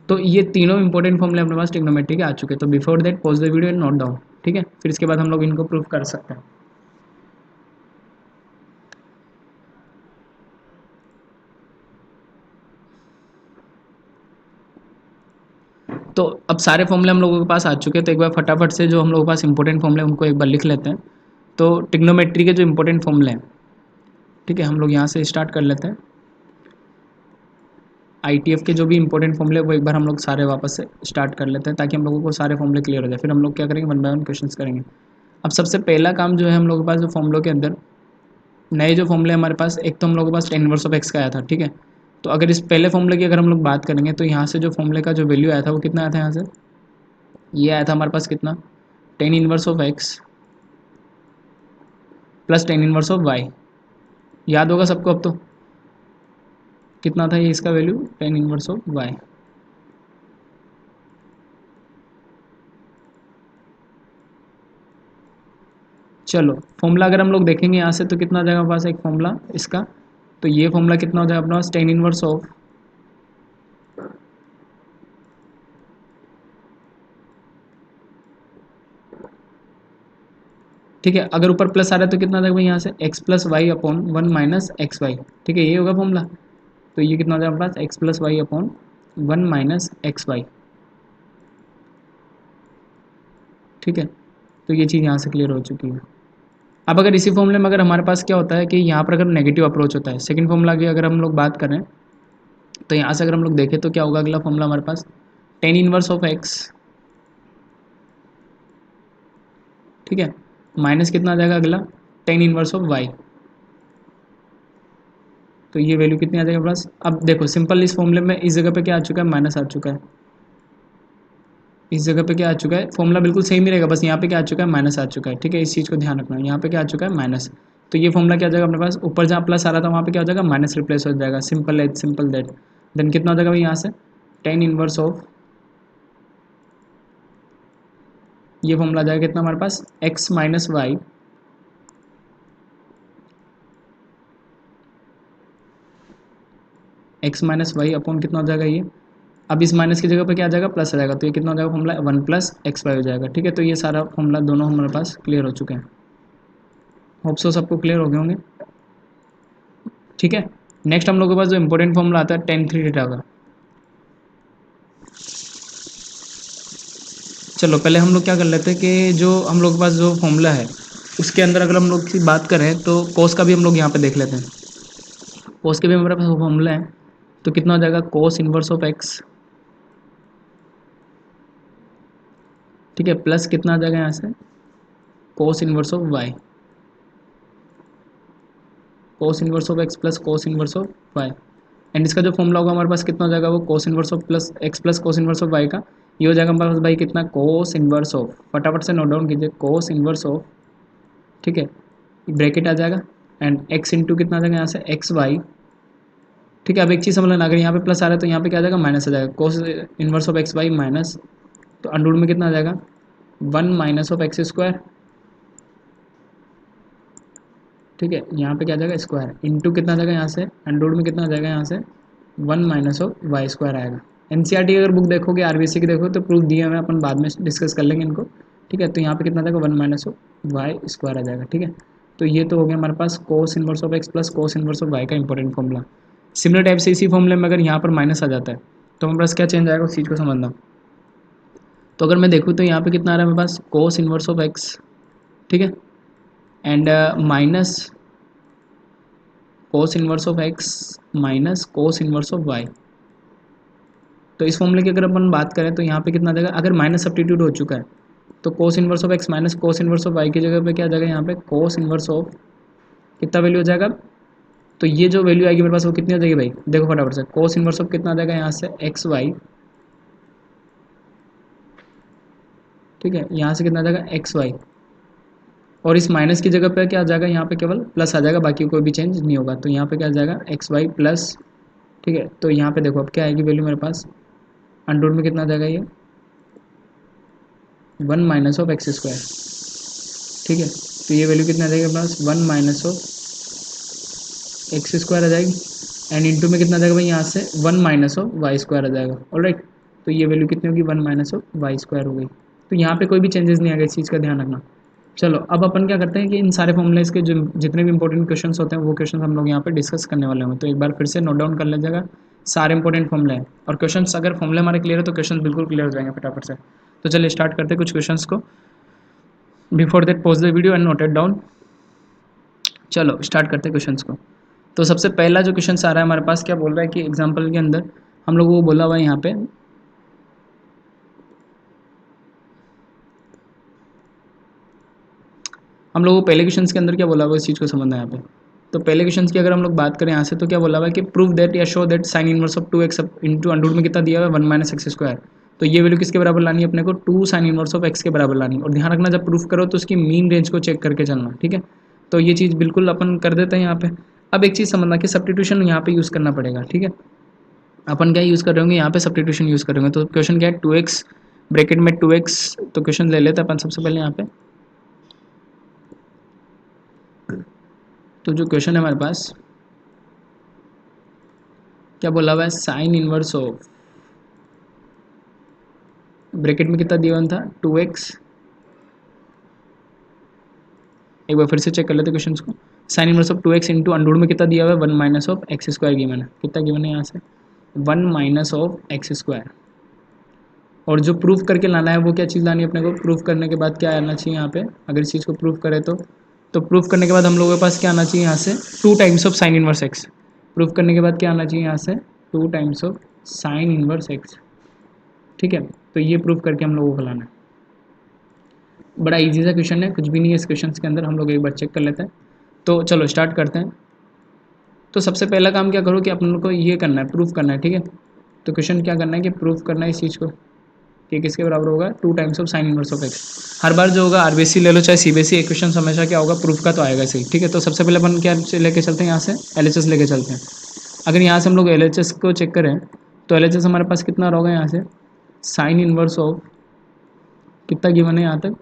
तो ये तीनों इंपॉर्टेंट फॉर्मूले अपने पास ट्रिग्नोमेट्री के आ चुके हैं। तो before that pause the video and note down. ठीक है, फिर इसके बाद हम लोग इनको प्रूफ कर सकते हैं। तो अब सारे फॉर्मूले हम लोगों के पास आ चुके हैं, तो एक बार फटाफट से जो हम लोगों के पास इंपॉर्टेंट फॉर्मूले उनको एक बार लिख लेते हैं। तो ट्रिग्नोमेट्री के जो इंपॉर्टेंट फॉर्मूले हैं, ठीक है, हम लोग यहाँ से स्टार्ट कर लेते हैं। आईटीएफ के जो भी इंपॉर्टेंट फॉर्मूले वो एक बार हम लोग सारे वापस से स्टार्ट कर लेते हैं, ताकि हम लोगों को सारे फॉर्मूले क्लियर हो जाए। फिर हम लोग क्या करेंगे, 1 बाय 1 क्वेश्चंस करेंगे। अब सबसे पहला काम जो है हम लोगों के पास जो फॉर्मूलों के अंदर नए जो फॉर्मूले हमारे पास, एक तो हम लोगों के पास टेन इनवर्स ऑफ एक्स का आया था। ठीक है, तो अगर इस पहले फॉर्मूले की अगर हम लोग बात करेंगे तो यहाँ से जो फॉर्मूले का जो वैल्यू आया था वो कितना आया था, यहाँ से ये आया था हमारे पास कितना, tan inverse of x plus ten inverse of y. याद होगा सबको अब तो, कितना था ये इसका value, tan inverse of y. चलो फॉर्मूला अगर हम लोग देखेंगे यहाँ से तो कितना आ जाएगा हमारे पास एक फॉर्मूला इसका, तो ये फॉर्मूला कितना हो जाएगा अपने पास, टेन इनवर्स ऑफ, ठीक है, अगर ऊपर प्लस आ रहा है तो कितना आ जाएगा भाई यहाँ से x plus y upon 1 minus x y. ठीक है, ये होगा फॉर्मूला। तो ये कितना हो जाएगा हमारे पास x plus y upon 1 minus x y. ठीक है, तो ये चीज़ यहाँ से क्लियर हो चुकी है। अब अगर इसी फॉर्मूले में अगर हमारे पास क्या होता है कि यहाँ पर अगर नेगेटिव अप्रोच होता है, सेकंड फॉर्मूला की अगर हम लोग बात करें तो यहाँ से अगर हम लोग देखें तो क्या होगा अगला फॉर्मूला हमारे पास, टेन इनवर्स ऑफ एक्स, ठीक है, माइनस कितना आ जाएगा अगला, टेन इनवर्स ऑफ वाई। तो ये वैल्यू कितनी आ जाएगा प्लस। अब देखो सिंपल इस फॉर्मूले में इस जगह पे क्या आ चुका है, माइनस आ चुका है। इस जगह पे क्या आ चुका है, फॉर्मूला बिल्कुल सेम ही रहेगा, बस यहाँ पे क्या आ चुका है, माइनस आ चुका है। ठीक है, इस चीज़ को ध्यान रखना, यहाँ पे क्या आ चुका है, माइनस। तो ये फॉर्मूला क्या आ जाएगा अपने पास, ऊपर जहाँ प्लस आ रहा था वहाँ पे क्या हो जाएगा, माइनस रिप्लेस हो जाएगा। Simple as simple that. Then कितना हो जाएगा भाई यहाँ से, टेन इनवर्स ऑफ, ये फॉर्मूला आ जाएगा कितना हमारे पास, x minus y x minus y upon कितना हो जाएगा ये, अब इस माइनस की जगह पे क्या आ जाएगा, प्लस आ जाएगा। तो ये कितना हो जाएगा फॉर्मूला, 1 प्लस एक्स वाई हो जाएगा। ठीक है, तो ये सारा फॉर्मूला दोनों हमारे पास क्लियर हो चुके हैं। होप सो सबको क्लियर हो गए होंगे। ठीक है, नेक्स्ट हम लोग के पास जो इंपॉर्टेंट फॉर्मूला आता है टेन थ्री थीटा का। चलो पहले हम लोग क्या कर लेते हैं कि जो हम लोग के पास जो फॉर्मूला है उसके अंदर अगर हम लोग की बात करें तो कोस का भी हम लोग यहाँ पे देख लेते हैं। कोस के भी हमारे पास फॉर्मूला है, तो कितना हो जाएगा, कोस इनवर्स ऑफ एक्स, ठीक है, प्लस कितना आ जाएगा यहाँ से, cos inverse of y, cos inverse of x plus cos inverse of y. And इसका जो फॉर्मूला होगा हमारे पास कितना हो जाएगा, वो cos inverse of plus x plus cos inverse of y का, ये हो जाएगा हमारे पास भाई कितना, कोस इनवर्स ऑफ, फटाफट से नोट डाउन कीजिए, कोस इनवर्स ऑफ, ठीक है, ब्रैकेट आ जाएगा एंड एक्स इंटू कितना आ जाएगा यहाँ से, एक्स वाई। ठीक है, अब एक चीज़ समझ लेना, अगर यहाँ पे प्लस आ रहा है तो यहाँ पे क्या आ जाएगा, माइनस आ जाएगा, cos inverse of x y minus, तो अंडर में कितना आ जाएगा, 1 माइनस ऑफ एक्स स्क्वायर। ठीक है, यहाँ पे क्या आ जाएगा स्क्वायर इंटू कितना आ जाएगा यहाँ से, अंडर में कितना आ जाएगा यहाँ से, 1 माइनस ऑफ वाई स्क्वायर आएगा। एनसीईआरटी की अगर बुक देखोगे, आरबीसी की देखो तो प्रूफ दिए हुए हैं, अपन बाद में डिस्कस कर लेंगे इनको। ठीक है, तो यहाँ पे कितना आ जाएगा, 1 माइनस ऑफ वाई स्क्वायर आ जाएगा। ठीक है, तो ये तो हो गया हमारे पास cos inverse of x plus cos inverse of y का इंपॉर्टेंट फॉर्मूला। सिमिलर टाइप से इसी फॉर्मूले में अगर यहाँ पर माइनस आ जाता है तो हमारे पास क्या चेंज आएगा उस चीज़ को समझना। तो अगर मैं देखूँ तो यहाँ पे कितना आ रहा है मेरे पास कोस इनवर्स ऑफ एक्स, ठीक है, and minus cos inverse of x minus cos inverse of y. तो इस फॉर्मूले की अगर अपन बात करें तो यहाँ पे कितना आ जाएगा, अगर माइनस सब्स्टिट्यूट हो चुका है तो cos inverse of x minus cos inverse of y की जगह पे क्या आ जाएगा, यहाँ पे कोस इनवर्स ऑफ कितना वैल्यू हो जाएगा। तो ये जो वैल्यू आएगी मेरे पास वो कितनी हो जाएगी भाई, देखो फटाफट से, कोस इनवर्स ऑफ कितना आ जाएगा यहाँ से एक्स वाई, ठीक है, यहाँ से कितना आ जाएगा एक्स वाई, और इस माइनस की जगह पे क्या आ जाएगा, यहाँ पे केवल प्लस आ जाएगा, बाकी कोई भी चेंज नहीं होगा। तो यहाँ पे क्या आ जाएगा एक्स वाई प्लस, ठीक है। तो यहाँ पे देखो अब क्या आएगी वैल्यू मेरे पास, अंडर में कितना आ जाएगा ये 1 माइनस ऑफ एक्स स्क्वायर, ठीक है। तो ये वैल्यू कितना आ जाएगी मेरे पास 1 माइनस ऑफ एक्स स्क्वायर आ जाएगी, एंड इंटू में कितना आ जाएगा भाई यहाँ से 1 माइनस ऑफ वाई स्क्वायर आ जाएगा, ऑलराइट। तो ये वैल्यू कितनी होगी 1 माइनस ऑफ वाई स्क्वायर हो गई। तो यहाँ पे कोई भी चेंजेस नहीं आएगा, इस चीज़ का ध्यान रखना। चलो अब अपन क्या करते हैं कि इन सारे फॉर्मूलेस के जो जितने भी इंपॉर्टेंट क्वेश्चंस होते हैं वो क्वेश्चन हम लोग यहाँ पे डिस्कस करने वाले होंगे। तो एक बार फिर से नोट डाउन कर लीजिएगा सारे इंपॉर्टेंट फॉर्मूले हैं, और क्वेश्चंस अगर फॉर्मूले हमारे क्लियर है तो क्वेश्चन बिल्कुल क्लियर हो जाएंगे फटाफट से। तो चलिए स्टार्ट करते हैं कुछ क्वेश्चंस को। Before that pause the video and note it down. चलो स्टार्ट करते हैं क्वेश्चंस को। तो सबसे पहला जो क्वेश्चन आ रहा है हमारे पास, क्या बोल रहा है कि एग्जाम्पल के अंदर हम लोगों को बोला हुआ है यहाँ पे, हम लोगों को पहले क्वेश्चन के अंदर क्या बोला हुआ है इस चीज़ को समझना है यहाँ पे। तो पहले क्वेश्चन की अगर हम लोग बात करें यहाँ से तो क्या बोला हुआ है कि प्रूव दैट या show that sine inverse of 2x into under में कितना दिया हुआ है 1 माइनस एक्स स्क्वायर। तो ये वैल्यू किसके बराबर लानी है अपने को, 2 साइन इनवर्स ऑफ एक्स के बराबर लानी है। और ध्यान रखना जब प्रूफ करो तो उसकी मीन रेंज को चेक करके चलना, ठीक है। तो ये चीज़ बिल्कुल अपन कर देते हैं यहाँ पे। अब एक चीज़ समझना कि सब्स्टिट्यूशन यहाँ पे यूज़ करना पड़ेगा, ठीक है। अपन क्या यूज़ कर रहे होंगे यहाँ पे, सब्स्टिट्यूशन यूज़ कर रहे होंगे। तो क्वेश्चन क्या है 2x ब्रैकेट में 2x, तो क्वेश्चन ले लेते हैं अपन सबसे पहले यहाँ पे। तो जो क्वेश्चन है हमारे पास क्या बोला हुआ है, साइन इनवर्स ऑफ ब्रैकेट में कितना दिया हुआ था 2x, एक बार फिर से चेक कर लेते क्वेश्चन को। Sign inverse of 2x into under में कितना दिया हुआ है 1 minus of x square given है, कितना गिवन है यहाँ से 1 माइनस ऑफ एक्स स्क्वायर। और जो प्रूफ करके लाना है वो क्या चीज़ लानी है अपने को, प्रूफ करने के बाद क्या आना चाहिए यहाँ पे, अगर इस चीज़ को प्रूफ करें तो प्रूफ करने के बाद हम लोगों के पास क्या आना चाहिए यहाँ से 2 times of sine inverse x. Proof करने के बाद क्या आना चाहिए यहाँ से 2 times of sine inverse x, ठीक है। तो ये प्रूफ करके हम लोगों को लाना है। बड़ा इजी सा क्वेश्चन है, कुछ भी नहीं है इस क्वेश्चन के अंदर, हम लोग एक बार चेक कर लेते हैं। तो चलो स्टार्ट करते हैं। तो सबसे पहला काम क्या करो कि अपन लोग को ये करना है, प्रूफ करना है, ठीक है। तो क्वेश्चन क्या करना है कि प्रूफ करना है इस चीज़ को कि किसके बराबर होगा 2 times of sine inverse of x. हर बार जो होगा आरबीसी ले लो चाहे सीबीएसई, एक क्वेश्चन हमेशा क्या होगा प्रूफ का तो आएगा सही, ठीक है। तो सबसे पहले अपन क्या लेके चलते हैं यहाँ से एलएचएस लेके चलते हैं। अगर यहाँ से हम लोग एलएचएस को चेक करें तो एलएचएस हमारे पास कितना होगा यहाँ से साइन इनवर्स ऑफ कितना गिवन है यहाँ तक,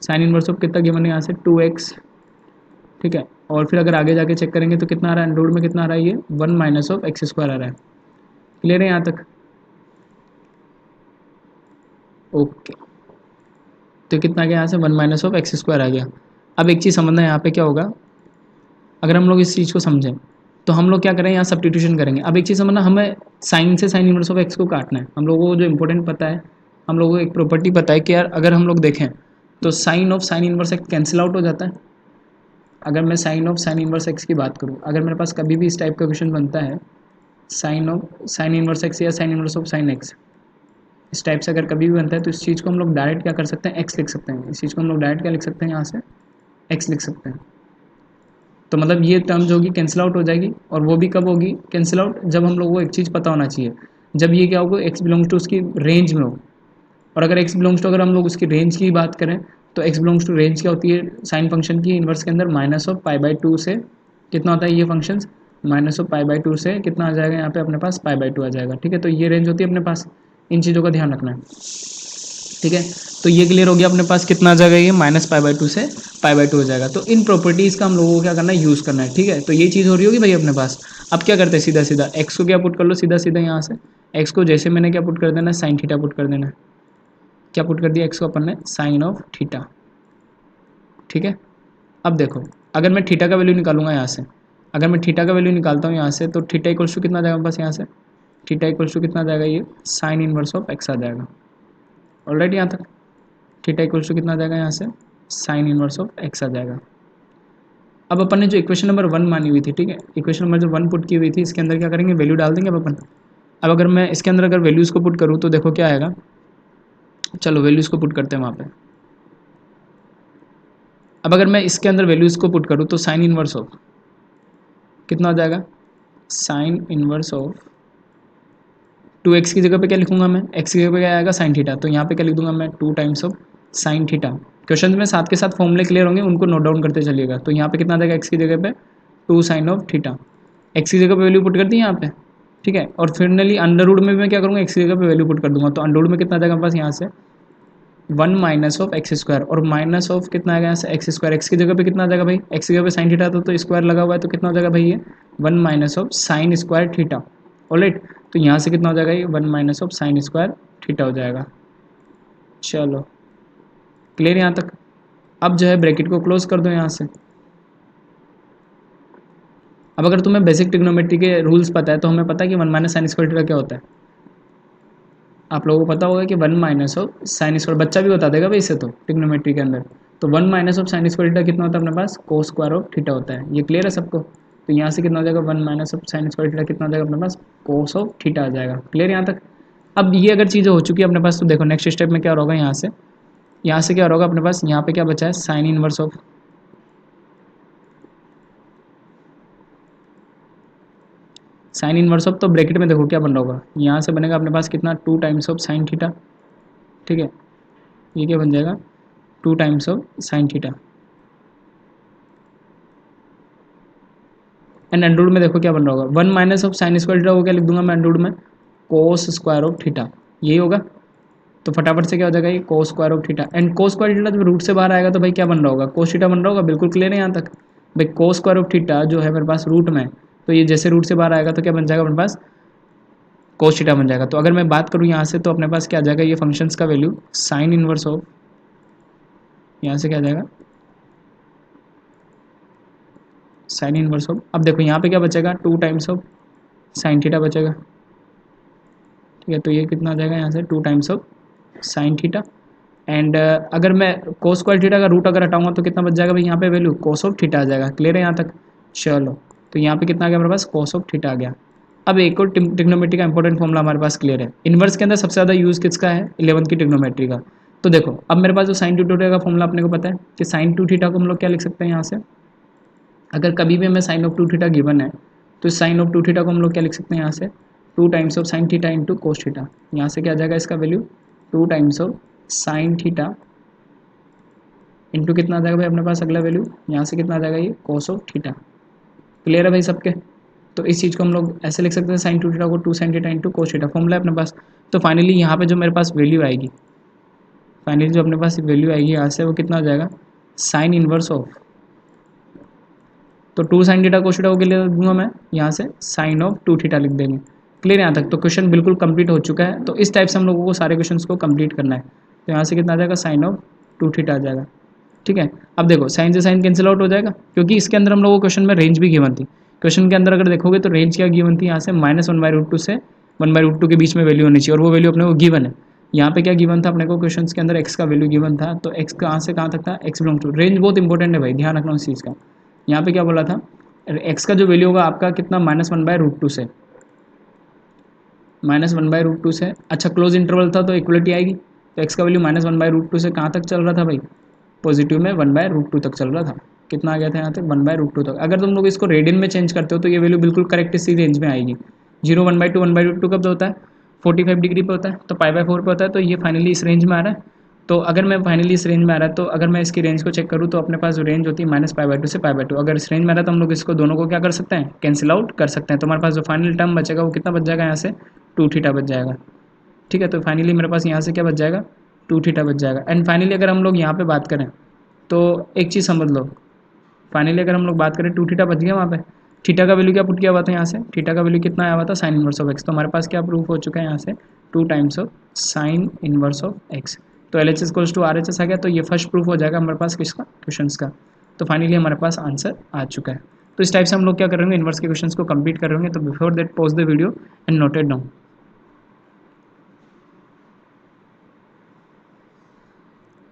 साइन इनवर्स ऑफ कितना गिवन है यहाँ से 2x, ठीक है। और फिर अगर आगे जाके चेक करेंगे तो कितना आ रहा है अंडर में, कितना आ रहा है ये 1 माइनस ऑफ एक्स स्क्वायर आ रहा है। क्लियर है यहाँ तक, ओके। तो कितना आ गया यहाँ से 1 माइनस ऑफ एक्स स्क्वायर आ गया। अब एक चीज़ समझना है यहाँ पे क्या होगा, अगर हम लोग इस चीज़ को समझें तो हम लोग क्या करें यहाँ सब्स्टिट्यूशन करेंगे। अब एक चीज़ समझना, हमें साइन से साइन इनवर्स ऑफ एक्स को काटना है। हम लोगों को जो इंपॉर्टेंट पता है, हम लोगों को एक प्रॉपर्टी पता है कि यार अगर हम लोग देखें तो sine of sine inverse x cancel out हो जाता है। अगर मैं sine of sine inverse x की बात करूँ, अगर मेरे पास कभी भी इस टाइप का क्वेश्चन बनता है sine of sine inverse x या sine inverse of sine x, इस टाइप से अगर कभी भी बनता है तो इस चीज़ को हम लोग डायरेक्ट क्या कर सकते हैं एक्स लिख सकते हैं। इस चीज़ को हम लोग डायरेक्ट क्या लिख सकते हैं यहाँ से एक्स लिख सकते हैं। तो मतलब ये टर्म जो होगी कैंसिल आउट हो जाएगी, और वो भी कब होगी कैंसिल आउट, जब हम लोग को एक चीज़ पता होना चाहिए, जब ये क्या होगा एक्स बिलोंग्स टू उसकी रेंज में हो। और अगर एक्स बिलोंग्स टू, अगर हम लोग उसकी रेंज की बात करें तो एक्स बिलोंग्स टू रेंज क्या होती है साइन फंक्शन की इनवर्स के अंदर माइनस ऑफ पाई बाई 2 से कितना होता है ये function minus of pi by 2 से कितना आ जाएगा यहाँ पे अपने पास पाई बाई 2 आ जाएगा, ठीक है। तो ये रेंज होती है अपने पास, इन चीज़ों का ध्यान रखना है, ठीक है। तो ये क्लियर हो गया अपने पास कितना आ जाएगा ये माइनस पाई बाई 2 से पाई बाई 2 हो जाएगा। तो इन प्रॉपर्टीज़ का हम लोगों को क्या करना है यूज़ करना है, ठीक है। तो ये चीज़ हो रही होगी भाई अपने पास। अब क्या करते हैं सीधा सीधा एक्स को क्या पुट कर लो सीधा सीधा यहाँ से, एक्स को जैसे मैंने क्या पुट कर देना है साइन थीटा पुट कर देना है। क्या पुट कर दिया एक्स को अपन ने साइन ऑफ थीटा, ठीक है। अब देखो, अगर मैं थीटा का वैल्यू निकालूंगा यहाँ से, अगर मैं थीटा का वैल्यू निकालता हूँ यहाँ से, तो थीटा इक्वल्स टू कितना आ जाएगा बस यहाँ से, थीटा इक्वल्स टू कितना आ जाएगा, ये साइन इनवर्स ऑफ एक्स आ जाएगा। ऑलराइट, यहाँ तक थीटा इक्वल्स टू कितना आ जाएगा यहाँ से, साइन इनवर्स ऑफ एक्स आ जाएगा। अब अपन ने जो इक्वेशन नंबर 1 मानी हुई थी, ठीक है, इक्वेशन नंबर जो 1 पुट की हुई थी, इसके अंदर क्या करेंगे, वैल्यू डाल देंगे अब अपन। अब अगर मैं इसके अंदर अगर वैल्यूज़ को पुट करूँ तो देखो क्या आएगा, चलो वैल्यूज़ को पुट करते हैं वहाँ पे। अब अगर मैं इसके अंदर वैल्यूज़ को पुट करूँ तो साइन इनवर्स ऑफ कितना हो जाएगा, साइन इनवर्स ऑफ 2x की जगह पे क्या लिखूंगा मैं, x की जगह पे क्या आएगा, साइन थीटा, तो यहाँ पे क्या लिख दूंगा मैं, 2 times of sine theta. Question में साथ के साथ फॉर्मूले क्लियर होंगे, उनको नोट डाउन करते चलिएगा। तो यहाँ पे कितना आ जाएगा, x की जगह पे 2 साइन ऑफ थीटा, x की जगह पे वैल्यू पुट कर दी यहाँ पे, ठीक है। और फाइनली अंडर रूट में भी मैं क्या करूँगा, x की जगह पे वैल्यू पुट कर दूंगा, तो अंडर रूट में कितना आ जाएगा पास यहाँ से 1 माइनस ऑफ एक्स स्क्वायर, और माइनस ऑफ कितना आएगा यहाँ से एक्स स्क्वायर, एक्स की जगह पे कितना आ जाएगा भाई, एक्स की जगह पे साइन थीटा था तो स्क्वायर लगा हुआ है, तो कितना हो जाएगा भाई ये 1 minus of sine square theta. Alright, तो यहाँ से कितना हो जाएगा, ये 1 minus of sine square theta हो जाएगा। चलो क्लियर यहाँ तक। अब जो है ब्रैकेट को क्लोज कर दो यहाँ से। अब अगर तुम्हें बेसिक ट्रिग्नोमेट्री के रूल्स पता है तो हमें पता है कि 1 माइनस साइन स्क्वायर थीटा क्या होता है। आप लोगों को पता होगा कि 1 माइनस ऑफ साइन स्क्वायर, बच्चा भी बता देगा भाई इसे तो ट्रिग्नोमेट्री के अंदर। तो 1 minus of sine square theta कितना होता है अपने पास, कोस स्क्वायर ऑफ थीटा होता है। ये क्लियर है सबको। तो यहाँ से कितना हो जाएगा, 1 minus of sine square theta कितना हो जाएगा अपने पास, कोस ऑफ थीटा आ जाएगा। क्लियर यहाँ तक। अब ये अगर चीज़ें हो चुकी है अपने पास, तो देखो नेक्स्ट स्टेप में क्या होगा, यहाँ से क्या होगा अपने पास, यहाँ पे क्या बचा है, sign inverse of, sine inverse of, तो ब्रैकेट में देखो क्या बन रहा होगा, यहाँ से बनेगा अपने पास कितना 2 टाइम्स ऑफ साइन थीटा, ठीक है। ये क्या बन जाएगा 2 times of sine theta, and under में देखो क्या बन रहा होगा 1 minus of sine square theta, वो क्या लिख दूंगा मैं अंडर में, कोस स्क्वायर ऑफ थीटा, यही होगा। तो फटाफट से क्या हो जाएगा, ये cos square of theta, and cos square theta जब रूट से बाहर आएगा तो भाई क्या बन रहा होगा, कोस थीटा बन रहा होगा। बिल्कुल क्लियर है यहाँ तक भाई। कोस स्क्वायर ऑफ थीटा जो है मेरे पास रूट में, तो ये जैसे रूट से बाहर आएगा तो क्या बन जाएगा अपने पास, कोस थीटा बन जाएगा। तो अगर मैं बात करूँ यहाँ से तो अपने पास क्या आ जाएगा, ये फंक्शंस का वैल्यू साइन इनवर्स ऑफ, यहाँ से क्या आ जाएगा साइन इनवर्स ऑफ। अब देखो यहाँ पे क्या बचेगा 2 टाइम्स ऑफ साइन थीटा बचेगा, ठीक है। तो ये कितना आ जाएगा यहाँ से 2 times of sine theta, and अगर मैं कोस स्क्वायर थीटा का रूट अगर हटाऊंगा तो कितना बच जाएगा भाई, यहाँ पे वैल्यू कोस ऑफ थीटा आ जाएगा। क्लियर है यहाँ तक। चलो तो यहाँ पे कितना आ गया हमारे पास, कोस ऑफ थीटा आ गया। अब एक और ट्रिग्नोमेट्री का इंपॉर्टेंट फॉर्मूला हमारे पास क्लियर है। इन्वर्स के अंदर सबसे ज़्यादा यूज़ किसका है, 11th की ट्रिग्नोमेट्री का। तो देखो अब मेरे पास जो साइन 2 थीटा का फॉर्मूला अपने को पता है कि साइन 2 थीटा को हम लोग क्या लिख सकते हैं यहाँ से, अगर कभी भी हमें साइन ऑफ 2 थीटा गिवन है तो साइन ऑफ 2 थीटा को हम लोग क्या लिख सकते हैं यहाँ से, 2 times of sine theta into cos theta. यहाँ से क्या आ जाएगा इसका value 2 times of sine theta into कितना आ जाएगा भाई अपने पास अगला वैल्यू, यहाँ से कितना आ जाएगा ये कोस ऑफ थीटा। क्लियर है भाई सबके। तो इस चीज़ को हम लोग ऐसे लिख सकते हैं साइन 2 थीटा को 2 sine theta into cos theta, formula है अपने पास। तो फाइनली यहाँ पे जो मेरे पास वैल्यू आएगी, फाइनली जो अपने पास वैल्यू आएगी यहाँ से वो कितना आ जाएगा, साइन इनवर्स ऑफ, तो 2 साइन थीटा कोस थीटा को लिख दूंगा मैं यहाँ से साइन ऑफ 2 थीटा लिख देंगे। क्लियर यहाँ तक। तो क्वेश्चन बिल्कुल कंप्लीट हो चुका है। तो इस टाइप से हम लोगों को सारे क्वेश्चंस को कंप्लीट करना है। तो यहाँ से कितना आ जाएगा, साइन ऑफ 2 थीटा आ जाएगा, ठीक है। अब देखो साइन से साइन कैंसिल आउट हो जाएगा, क्योंकि इसके अंदर हम लोगों को क्वेश्चन में रेंज भी गिवन थी। क्वेश्चन के अंदर अगर देखोगे तो रेंज क्या गिवन थी, यहाँ से -1/√2 से 1/√2 के बीच में वैल्यू होनी चाहिए, और वो वैल्यू अपने को गिवन है। यहाँ पे क्या गिवन था अपने को, क्वेश्चन के अंदर एक्स का वैल्यू गिवन था। तो एक्स कहाँ से कहाँ तक था, एक्स बिलोंग टू, रेंज बहुत इंपॉर्टेंट है भाई, ध्यान रखना उस चीज़ का। यहाँ पे क्या बोला था, एक्स का जो वैल्यू होगा आपका कितना, -1/√2 से, -1/√2 से, अच्छा क्लोज इंटरवल था तो इक्वलिटी आएगी। तो एक्स का वैल्यू -1/√2 से कहाँ तक चल रहा था भाई, पॉजिटिव में 1/√2 तक चल रहा था। कितना आ गया था यहाँ तक, 1/√2 तक। अगर तुम लोग इसको रेडियन में चेंज करते हो तो ये वैल्यू बिल्कुल करेक्ट इसी रेंज में आएगी। 0 1/2 1/√2 कब होता है, 45 डिग्री पे होता है, तो π/4 पे होता है। तो ये फाइनली इस रेंज में आ रहा है। तो अगर मैं फाइनली इस रेंज में आ रहा है, तो अगर मैं इसकी रेंज को चेक करूँ तो अपने पास जो रेंज होती है -π/2 से π/2, अगर इस रेंज में आ रहा है तो हम लोग इसको दोनों को क्या कर सकते हैं, कैंसिल आउट कर सकते हैं। तो हमारे पास जो फाइनल टर्म बचेगा वो कितना बच जाएगा, यहाँ से 2 थीटा बच जाएगा, ठीक है। तो फाइनली मेरे पास यहाँ से क्या बच जाएगा, 2 थीटा बच जाएगा। एंड फाइनली अगर हम लोग यहाँ पे बात करें तो एक चीज़ समझ लो, फाइनली अगर हम लोग बात करें 2 थीटा बच गया वहाँ पे। थीटा का वैल्यू क्या पुट किया हुआ था यहाँ से, थीटा का वैल्यू कितना आया हुआ था, साइन इनवर्स ऑफ एक्स। तो हमारे पास क्या प्रूफ हो चुका है यहाँ से, 2 times of sine inverse of x. तो L H S equals to R H S आ गया, तो ये फर्स्ट प्रूफ हो जाएगा हमारे पास किसका, क्वेश्चंस का। तो फाइनली हमारे पास आंसर आ चुका है। तो इस टाइप से हम लोग क्या करेंगे, इन्वर्स के क्वेश्चंस को कंप्लीट करेंगे। तो before that pause the video and note it down.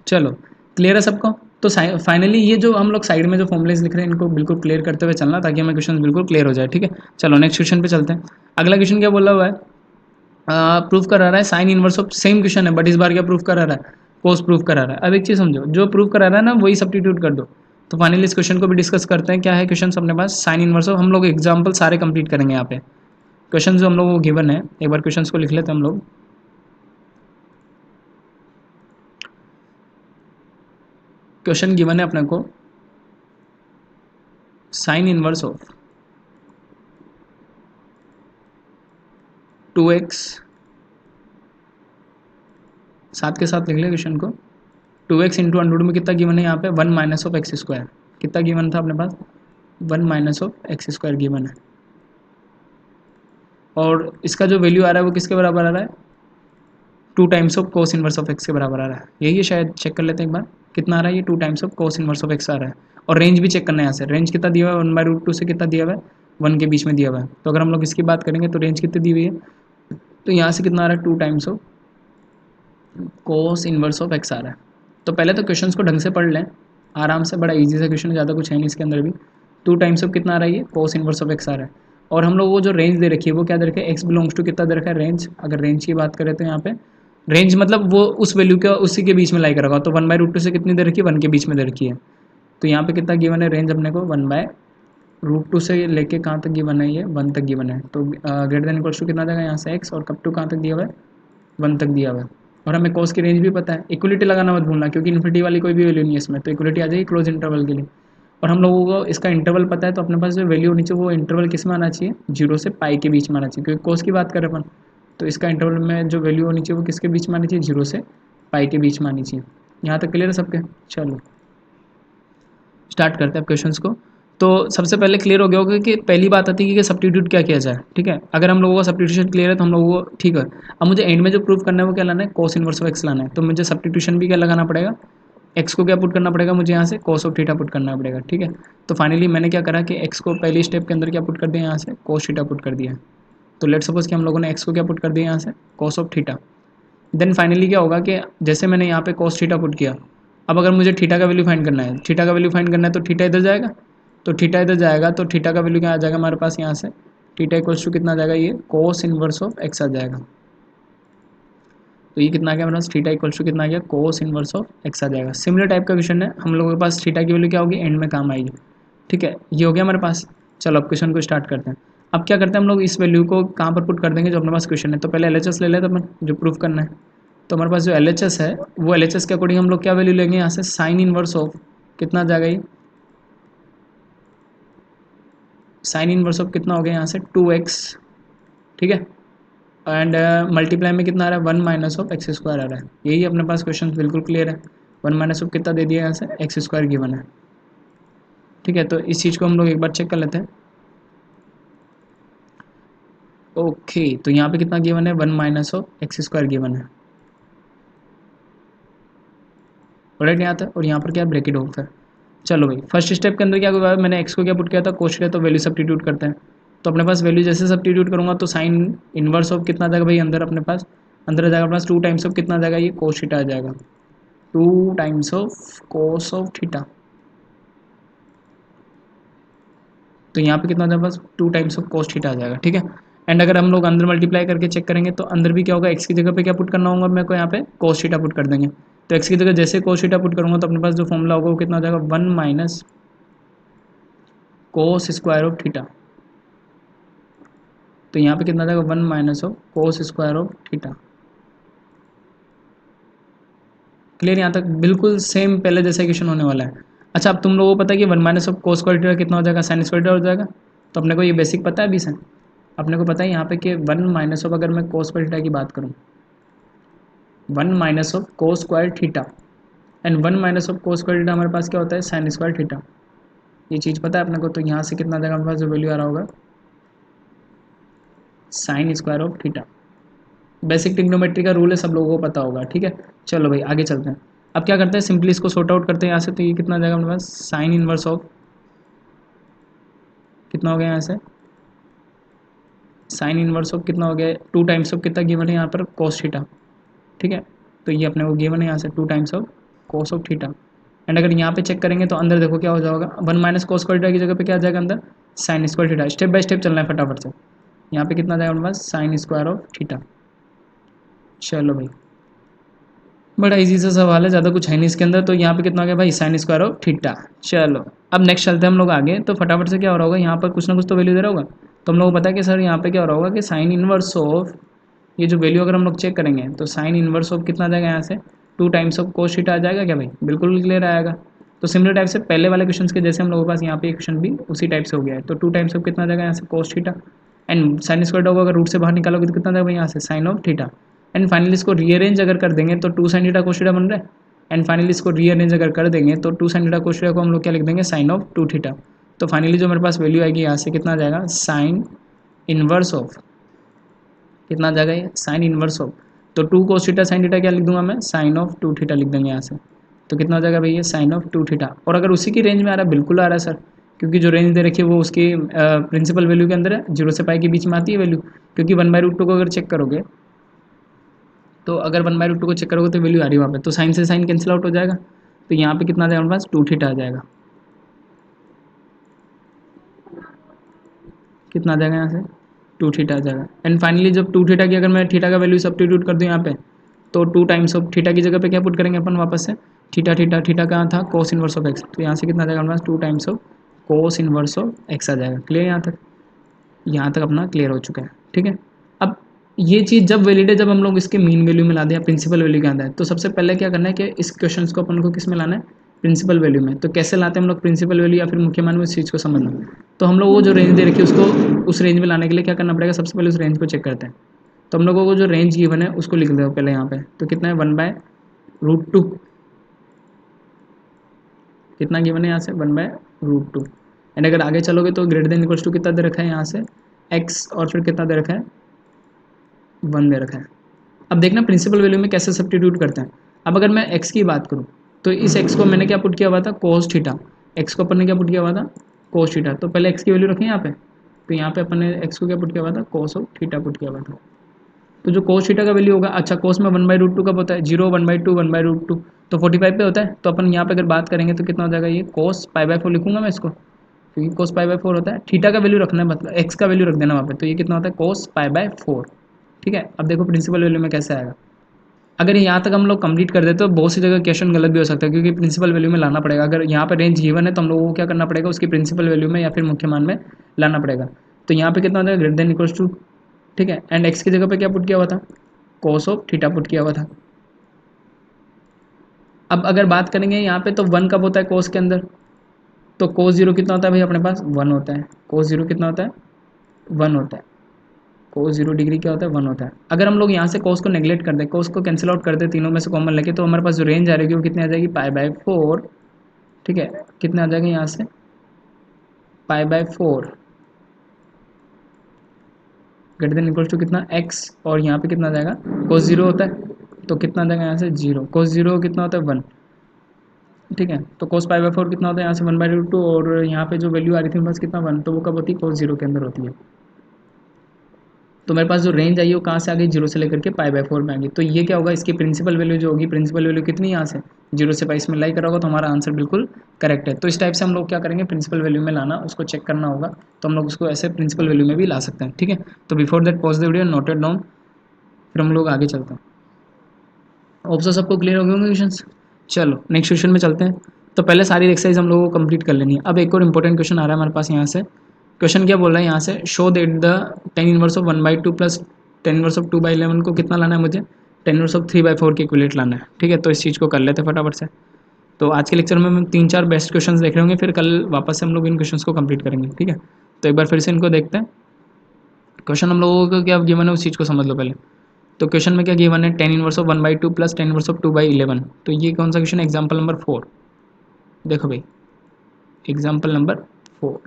चलो क्लियर है सबको। तो फाइनली ये जो हम लोग साइड में जो फॉर्मुलेज लिख रहे हैं इनको बिल्कुल क्लियर करते हुए चलना, ताकि हमें क्वेश्चन बिल्कुल क्लियर हो जाए, ठीक है। चलो नेक्स्ट क्वेश्चन पे चलते हैं। अगला क्वेश्चन क्या बोला हुआ है, प्रूफ करा रहा है sign inverse of, same question है बट इस बार क्या प्रूफ करा रहा है, कोस प्रूफ करा रहा है। अब एक चीज़ समझो, जो प्रूफ करा रहा है ना वही सब्स्टिट्यूट कर दो। तो फाइनली इस क्वेश्चन को भी डिस्कस करते हैं। क्या है क्वेश्चन अपने पास, साइन इनवर्स ऑफ, हम लोग एग्जाम्पल सारे कंप्लीट करेंगे यहाँ पे। क्वेश्चन जो हम लोग को गिवन है, एक बार क्वेश्चन को लिख लेते हैं हम लोग। क्वेश्चन गिवन है अपने को, साइन इनवर्स ऑफ 2x, साथ के साथ लिख ले क्वेश्चन को, 2x इंटू अंडर में कितना गिवन है यहाँ पे, 1 माइनस ऑफ एक्स स्क्वायर। कितना गिवन था अपने पास, 1 minus of x square given है। और इसका जो वैल्यू आ रहा है वो किसके बराबर आ रहा है, 2 times of cos inverse of x के बराबर आ रहा है। यही है शायद, चेक कर लेते हैं एक बार कितना आ रहा है, ये 2 times of cos inverse of x आ रहा है। और रेंज भी चेक करना है यहाँ से, रेंज कितना दिया हुआ है, 1/√2 से कितना दिया हुआ है, 1 के बीच में दिया हुआ है। तो अगर हम लोग इसकी बात करेंगे तो रेंज कितनी दी हुई है, तो यहाँ से कितना आ रहा है, 2 times of cos inverse of x आ रहा है। तो पहले तो क्वेश्चन को ढंग से पढ़ लें आराम से, बड़ा इजी सा क्वेश्चन है, ज़्यादा कुछ है नहीं इसके अंदर भी। 2 टाइम्स ऑफ कितना आ रहा है, ये कोस इनवर्स ऑफ एक्स आ रहा है। और हम लोग वो जो रेंज दे रखी है वो क्या दे रखा है, एक्स बिलोंग्स टू कितना दे रखा है, रेंज। अगर रेंज की बात करें तो यहाँ पे रेंज मतलब वो उस वैल्यू के उसी के बीच में लाई करेगा। तो 1/√2 से कितनी दे रखी है, 1 के बीच में दे रखी है। तो यहाँ पे कितना गिवन है रेंज अपने को, 1/√2 से लेके कहाँ तक गिवन है, ये 1 तक गिवन है। तो ग्रेटर देन इक्वल्स टू कितना देगा यहाँ से एक्स, और कब टू कहाँ तक दिया हुआ है, 1 तक दिया हुआ है। और हमें कॉस की रेंज भी पता है, इक्वलिटी लगाना मत भूलना, क्योंकि इन्फिनिटी वाली कोई भी वैल्यू नहीं है इसमें, तो इक्वलिटी आ जाएगी क्लोज इंटरवल के लिए। और हम लोगों को इसका इंटरवल पता है, तो अपने पास जो वैल्यू होनी चाहिए वो इंटरवल किस में आना चाहिए, 0 से पाई के बीच में आना चाहिए, क्योंकि कोस की बात करें अपन। तो इसका इंटरवल में जो वैल्यू होनी चाहिए वो किसके बीच में आनी चाहिए, 0 से पाई के बीच में आनी चाहिए। यहाँ तक क्लियर है सबके। चलो स्टार्ट करते हैं क्वेश्चंस को। तो सबसे पहले क्लियर हो गया होगा कि पहली बात आती है कि सब्स्टिट्यूट क्या किया जाए, ठीक है। अगर हम लोगों का सब्स्टिट्यूशन क्लियर है तो हम लोगों को ठीक है। अब मुझे एंड में जो प्रूफ करना है वो क्या लाना है, कोस इनवर्स ऑफ एक्स लाना है। तो मुझे सब्स्टिट्यूशन भी क्या लगाना पड़ेगा, एक्स को क्या पुट करना पड़ेगा, मुझे यहाँ से कोस ऑफ थीटा पुट करना पड़ेगा, ठीक है। तो फाइनली मैंने क्या करा कि एक्स को पहली स्टेप के अंदर क्या पुट कर दिया, यहाँ से कोस थीटा पुट कर दिया। तो लेट सपोज कि हम लोगों ने एक्स को क्या पुट कर दिया यहाँ से, cos of theta. Then finally क्या होगा कि जैसे मैंने यहाँ पे कोस थीटा पुट किया, अब अगर मुझे थीटा का वैल्यू फाइंड करना है, थीटा का वैल्यू फाइंड करना है तो थीटा इधर जाएगा, तो थीटा इधर जाएगा, तो थीटा का वैल्यू क्या आ जाएगा हमारे पास यहाँ से, थीटा इक्वल्स टू कितना आ जाएगा, ये कोस इनवर्स ऑफ एक्स आ जाएगा। तो ये कितना आ गया हमारे पास, थीटा इक्वल्स टू कितना आ गया, कोस इनवर्स ऑफ एक्स आ जाएगा। सिमिलर टाइप का क्वेश्चन है, हम लोगों के पास थीटा की वैल्यू क्या होगी, एंड में काम आएगी, ठीक है। ये हो गया हमारे पास। चलो अब क्वेश्चन को स्टार्ट करते हैं। अब क्या करते हैं हम लोग, इस वैल्यू को कहाँ पर पुट कर देंगे जो अपने पास क्वेश्चन है। तो पहले एलएचएस ले लेते अपन, जो प्रूफ करना है। तो हमारे पास जो एलएचएस है वो एलएचएस के अकॉर्डिंग हम लोग क्या वैल्यू लेंगे यहाँ से, साइन इनवर्स ऑफ कितना आ जाएगा, ये साइन इनवर्स ऑफ कितना हो गया यहाँ से 2x, ठीक है। एंड मल्टीप्लाई में कितना आ रहा है, 1 माइनस ऑफ एक्स स्क्वायर आ रहा है। यही अपने पास क्वेश्चन बिल्कुल क्लियर है। 1 माइनस ऑफ कितना दे दिया यहाँ से, एक्स स्क्वायर गिवन है, ठीक है। तो इस चीज़ को हम लोग एक बार चेक कर लेते हैं। ओके तो यहाँ पे कितना गिवन है, 1 minus of x square given है, राइट यहाँ तक। और यहाँ पर क्या ब्रैकेट ऑफ है। चलो भाई फर्स्ट स्टेप के अंदर क्या हुआ, मैंने एक्स को क्या पुट किया था, कोस थीटा, तो वैल्यू सब्स्टिट्यूट करते हैं। तो अपने पास वैल्यू जैसे सब्स्टिट्यूट करूँगा तो साइन इनवर्स ऑफ कितना आ जाएगा भाई, अंदर अपने पास अंदर आ जाएगा अपने पास 2 टाइम्स ऑफ कितना आ जाएगा, ये कोस थीटा आ जाएगा, 2 times of cos of theta. तो यहाँ पे कितना आ जाएगा बस 2 टाइम्स ऑफ कोस थीटा आ जाएगा, ठीक है। एंड अगर हम लोग अंदर मल्टीप्लाई करके चेक करेंगे तो अंदर भी क्या होगा, एक्स की जगह पे क्या पुट करना होगा मेरे को, यहाँ पे कोस थीटा पुट कर देंगे। तो एक्स की जगह जैसे कोस थीटा पुट करूँगा तो अपने पास जो फॉर्मूला होगा वो कितना आ जाएगा, 1 minus cos square of theta. तो यहाँ पे कितना आ जाएगा, 1 minus of cos square of theta. Clear यहाँ तक, बिल्कुल सेम पहले जैसा इक्वेशन होने वाला है। अच्छा अब तुम लोगों को पता है कि 1 minus of cos square theta कितना हो जाएगा, साइन स्क्वायर थीटा हो जाएगा। तो अपने को ये बेसिक पता है अभी से, अपने को पता है यहाँ पे कि 1 माइनस ऑफ, अगर मैं कोस स्क्वायर थीटा की बात करूँ, 1 minus of cos square theta and 1 minus of cos square theta हमारे पास क्या होता है, साइन स्क्वायर थीटा। ये चीज़ पता है अपने को। तो यहाँ से कितना आ जाएगा हमारे पास जो वैल्यू आ रहा होगा, sine square of theta. Basic trigonometry का रूल है, सब लोगों को पता होगा, ठीक है। चलो भाई आगे चलते हैं। अब क्या करते हैं, सिंपली इसको सॉर्ट आउट करते हैं यहाँ से। तो ये कितना आ जाएगा हमारे पास, साइन इनवर्स ऑफ कितना हो गया यहाँ से, साइन इनवर्स ऑफ कितना हो गया, 2 टाइम्स ऑफ कितना गिवन है यहाँ पर, कॉस थीटा, ठीक है। तो ये अपने को गिवन है यहाँ से 2 times of cos of theta. And अगर यहाँ पे चेक करेंगे तो अंदर देखो क्या हो जाएगा, 1 माइनस कॉस स्क्वायर थीटा की जगह पे क्या आ जाएगा अंदर, sine square theta. Step by step चलना है फटाफट से। यहाँ पे कितना आ जाएगा हमारे पास, साइन स्क्वायर ऑफ थीटा। चलो भाई, बड़ा इजी सा सवाल है, ज़्यादा कुछ है नहीं इसके अंदर। तो यहाँ पे कितना हो गया भाई, साइन स्क्वायर ऑफ थीटा। चलो अब नेक्स्ट चलते हैं हम लोग आगे। तो फटाफट से क्या हो रहा होगा, यहाँ पर कुछ ना कुछ तो वैल्यू दे रहा होगा। तो हम लोग को पता है कि सर यहाँ पे क्या हो रहा होगा कि साइन इनवर्स ऑफ, ये जो वैल्यू अगर हम लोग चेक करेंगे तो साइन इनवर्स ऑफ कितना आ जाएगा यहाँ से, 2 टाइम्स ऑफ कोस थीटा आ जाएगा क्या भाई, बिल्कुल क्लियर आएगा। तो सिमिलर टाइप से पहले वाले क्वेश्चन के जैसे हम लोगों के पास यहाँ पे क्वेश्चन भी उसी टाइप से हो गया है। तो 2 टाइम्स ऑफ कितना आ जाएगा यहाँ से, cos theta. And sine square होगा, अगर रूट से बाहर निकालोगे तो कितना आ जाएगा भाई यहाँ से, sine of theta. And finally इसको रीअरेंज अगर कर देंगे तो 2 साइन थीटा कोस थीटा बन रहा है। एंड फाइनली इसको रीअरेंज अगर कर देंगे तो 2 साइन थीटा कोस थीटा को हम लोग क्या लिख देंगे, साइन ऑफ 2 थीटा। तो फाइनली जो मेरे पास वैल्यू आएगी यहाँ से कितना आ जाएगा, साइन इनवर्स ऑफ कितना आ जाएगा ये, साइन इनवर्स ऑफ, तो 2 कोस थीटा साइन थीटा क्या लिख दूंगा मैं, साइन ऑफ 2 थीटा लिख देंगे यहाँ से। तो कितना हो जाएगा भाई ये, साइन ऑफ 2 थीटा। और अगर उसी की रेंज में आ रहा है, बिल्कुल आ रहा है सर, क्योंकि जो रेंज दे रखी है वो उसकी प्रिंसिपल वैल्यू के अंदर है, 0 से पाई के बीच में आती है वैल्यू। क्योंकि 1/√2 को अगर चेक करोगे, तो अगर 1/√2 को चेक करोगे तो वैल्यू आ रही है वहाँ पे, तो साइन से साइन कैंसिल आउट हो जाएगा। तो यहाँ पे कितना आ जाएगा हमारे पास, 2 थीटा आ जाएगा। कितना आ जाएगा यहाँ से, 2 थीटा आ जाएगा। एंड फाइनली जब 2 थीटा की अगर मैं थीटा का वैल्यू सब्स्टिट्यूट कर दूँ यहाँ पे, तो 2 टाइम्स ऑफ थीटा की जगह पे क्या पुट करेंगे अपन वापस से, थीटा थीटा थीटा कहाँ था, कोस इनवर्स ऑफ एक्स। तो यहाँ से कितना आ जाएगा हमारे पास, 2 times of cos inverse of x आ जाएगा। क्लियर यहाँ तक, यहाँ तक अपना क्लियर हो चुका है, ठीक है। अब ये चीज़ जब वैलिड है, जब हम लोग इसके मीन वैल्यू में ला दें या प्रिंसिपल वैल्यू के अंदर है, तो सबसे पहले क्या करना है कि इस क्वेश्चन को अपन को किस में लाना है, प्रिंसिपल वैल्यू में। तो कैसे लाते हैं हम लोग प्रिंसिपल वैल्यू या फिर मुख्य मान में, इस चीज़ को समझना। तो हम लोग वो जो रेंज दे रखी है उसको उस रेंज में लाने के लिए क्या करना पड़ेगा, सबसे पहले उस रेंज को चेक करते हैं। तो हम लोगों को जो रेंज गिवन है उसको लिख दो पहले यहाँ पे। तो कितना है, 1/√2, कितना गिवन है यहाँ से, 1/√2। एंड अगर आगे चलोगे तो ग्रेटर देन इक्वल्स टू कितना दे रखा है यहाँ से, x, और फिर कितना दे रखा है, 1 दे रखा है। अब देखना प्रिंसिपल वैल्यू में कैसे सब्स्टिट्यूट करते हैं। अब अगर मैं x की बात करूँ, तो इस x को मैंने क्या पुट किया हुआ था, कोस थीटा। x को अपन ने क्या पुट किया हुआ था, कोस थीटा। तो पहले x की वैल्यू रखें यहाँ पे। तो यहाँ पे अपन ने x को क्या पुट किया हुआ था, कोस ऑफ थीटा पुट किया हुआ था। तो जो कोस थीटा का वैल्यू होगा, अच्छा कोस में 1/√2 कब होता है, 0, 1/2, 1/√2, तो 45 पे होता है। तो अपन यहाँ पे अगर बात करेंगे तो कितना हो जाएगा, ये कोस π/4 लिखूंगा मैं इसको, क्योंकि कोस π/4 होता है। थीटा का वैल्यू रखना है, मतलब एक्स का वैल्यू रख देना वहाँ पे। तो ये कितना होता है, कोस π/4, ठीक है। अब देखो प्रिंसिपल वैल्यू में कैसे आएगा। अगर यहाँ तक हम लोग कंप्लीट कर देते तो बहुत सी जगह क्वेश्चन गलत भी हो सकता है, क्योंकि प्रिंसिपल वैल्यू में लाना पड़ेगा। अगर यहाँ पे रेंज गिवन है तो हम लोगों को क्या करना पड़ेगा, उसकी प्रिंसिपल वैल्यू में या फिर मुख्य मान में लाना पड़ेगा। तो यहाँ पे कितना हो जाएगा, ग्रेटर देन इक्वल्स टू, ठीक है। एंड एक्स की जगह पे क्या पुट किया हुआ था, कोस ऑफ थीटा पुट किया हुआ था। अब अगर बात करेंगे यहाँ पे, तो 1 कब होता है कोस के अंदर, तो कोस 0 कितना होता है भाई अपने पास, 1 होता है। कोस 0 कितना होता है, 1 होता है। कोस 0 डिग्री क्या होता है, 1 होता है। अगर हम लोग यहाँ से कोस को नेगलेक्ट कर दें, कोस को कैंसिल आउट कर दे, तीनों में से कॉमन लेके, तो हमारे पास जो रेंज आ रही है वो कितनी आ जाएगी, π/4, ठीक है। कितना आ जाएगा यहाँ से, π/4 ग्रेटर देन इक्वल्स टू कितना, x, और यहाँ पे कितना आ जाएगा, कोस 0 होता है। तो कितना आ जाएगा यहाँ से, 0, कोस 0 कितना होता है, 1, ठीक है। तो कोस π/4 कितना होता है यहाँ से, 1/√2, और यहाँ पे जो वैल्यू आ रही थी बस कितना, 1, तो वो कब होती है, कोस 0 के अंदर होती है। तो मेरे पास जो रेंज आई है वो कहाँ से आ गई, 0 से लेकर के π/4 में आ गई। तो ये क्या होगा, इसकी प्रिंसिपल वैल्यू जो होगी, प्रिंसिपल वैल्यू कितनी यहाँ से, 0 से पाई, इसमें लाई करा होगा तो हमारा आंसर बिल्कुल करेक्ट है। तो इस टाइप से हम लोग क्या करेंगे, प्रिंसिपल वैल्यू में लाना, उसको चेक करना होगा। तो हम लोग उसको ऐसे प्रिंसिपल वैल्यू में भी ला सकते हैं, ठीक है। तो before that pause the video, noted down, फिर हम लोग आगे चलते हैं। ऑप्शन सबको क्लियर हो गए होंगे क्वेश्चन। चलो नेक्स्ट क्वेश्चन में चलते हैं। तो पहले सारी एक्सरसाइज हम लोगों को कंप्लीट कर लेनी है। अब एक और इंपॉर्टेंट क्वेश्चन आ रहा है हमारे पास यहाँ से। क्वेश्चन क्या बोल रहा है यहाँ से, show that the tan inverse of 1/2 plus tan inverse of 2/11 को कितना लाना है मुझे, tan इनवर्स ऑफ 3/4 के इक्विवेलेंट लाना है, ठीक है। तो इस चीज़ को कर लेते हैं फटाफट से। तो आज के लेक्चर में हम 3-4 बेस्ट क्वेश्चन देख रहे होंगे, फिर कल वापस से हम लोग इन क्वेश्चन को कंप्लीट करेंगे, ठीक है। तो एक बार फिर से इनको देखते हैं। क्वेश्चन हम लोगों को क्या गिवन है उस चीज़ को समझ लो पहले। तो क्वेश्चन में क्या गिवन है, tan inverse of 1/2 plus tan inverse of 2/11। तो ये कौन सा क्वेश्चन है, एग्जाम्पल नंबर 4। देखो भाई, एग्जाम्पल नंबर 4।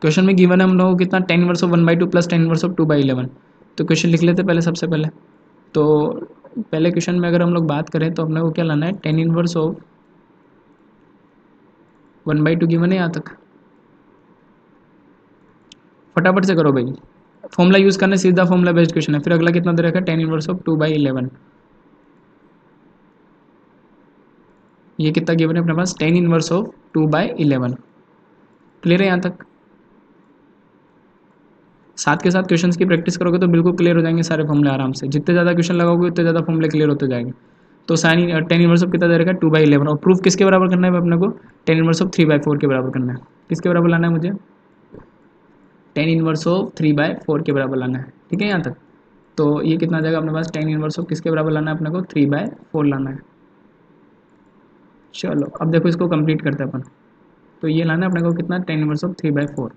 क्वेश्चन में गिवन है हम लोगों को कितना, tan inverse of 1/2 plus ten inverse of 2/11। तो क्वेश्चन लिख लेते पहले सबसे पहले। तो पहले क्वेश्चन में अगर हम लोग बात करें तो अपने को क्या लाना है, टेन इनवर्स ऑफ 1/2 गिवन है यहाँ तक। फटाफट से करो भाई, फॉर्मूला यूज़ करना, सीधा फॉर्मूला बेस्ड क्वेश्चन है। फिर अगला कितना दे रखा है, टेन इनवर्स ऑफ 2/11। ये कितना गिवन है अपने पास, टेन इनवर्स ऑफ 2/11। क्लियर है यहाँ तक? साथ के साथ क्वेश्चंस की प्रैक्टिस करोगे तो बिल्कुल क्लियर हो जाएंगे सारे फॉर्मूले आराम से। जितने ज़्यादा क्वेश्चन लगाओगे उतने ज़्यादा फॉर्मूले क्लियर होते जाएंगे। तो साइन टेन इनवर्स ऑफ कितना दे रखा है, 2/11। और प्रूफ किसके बराबर करना है अपने को, टेन इनवर्स ऑफ 3/4 के बराबर करना है। किसके बराबर लाना है मुझे, टेन इनवर्स ऑफ 3/4 के बराबर लाना है। ठीक है यहाँ तक? तो ये कितना आ जाएगा अपने पास, टेन इनवर्स ऑफ किसके बराबर लाना है अपने को, 3/4 लाना है। चलो अब देखो इसको कंप्लीट करते हैं अपन। तो ये लाना है अपने को कितना, टेन इनवर्स ऑफ 3/4।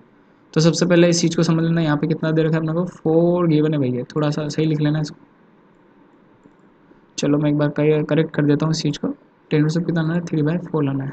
तो सबसे पहले इस चीज़ को समझ लेना, यहाँ पे कितना दे रखा है अपने को, 4 गिवन है भैया। थोड़ा सा सही लिख लेना इसको। चलो मैं एक बार करेक्ट कर देता हूँ इस चीज़ को। टेन इनवर्स ऑफ कितना लाना है, 3/4 लाना है।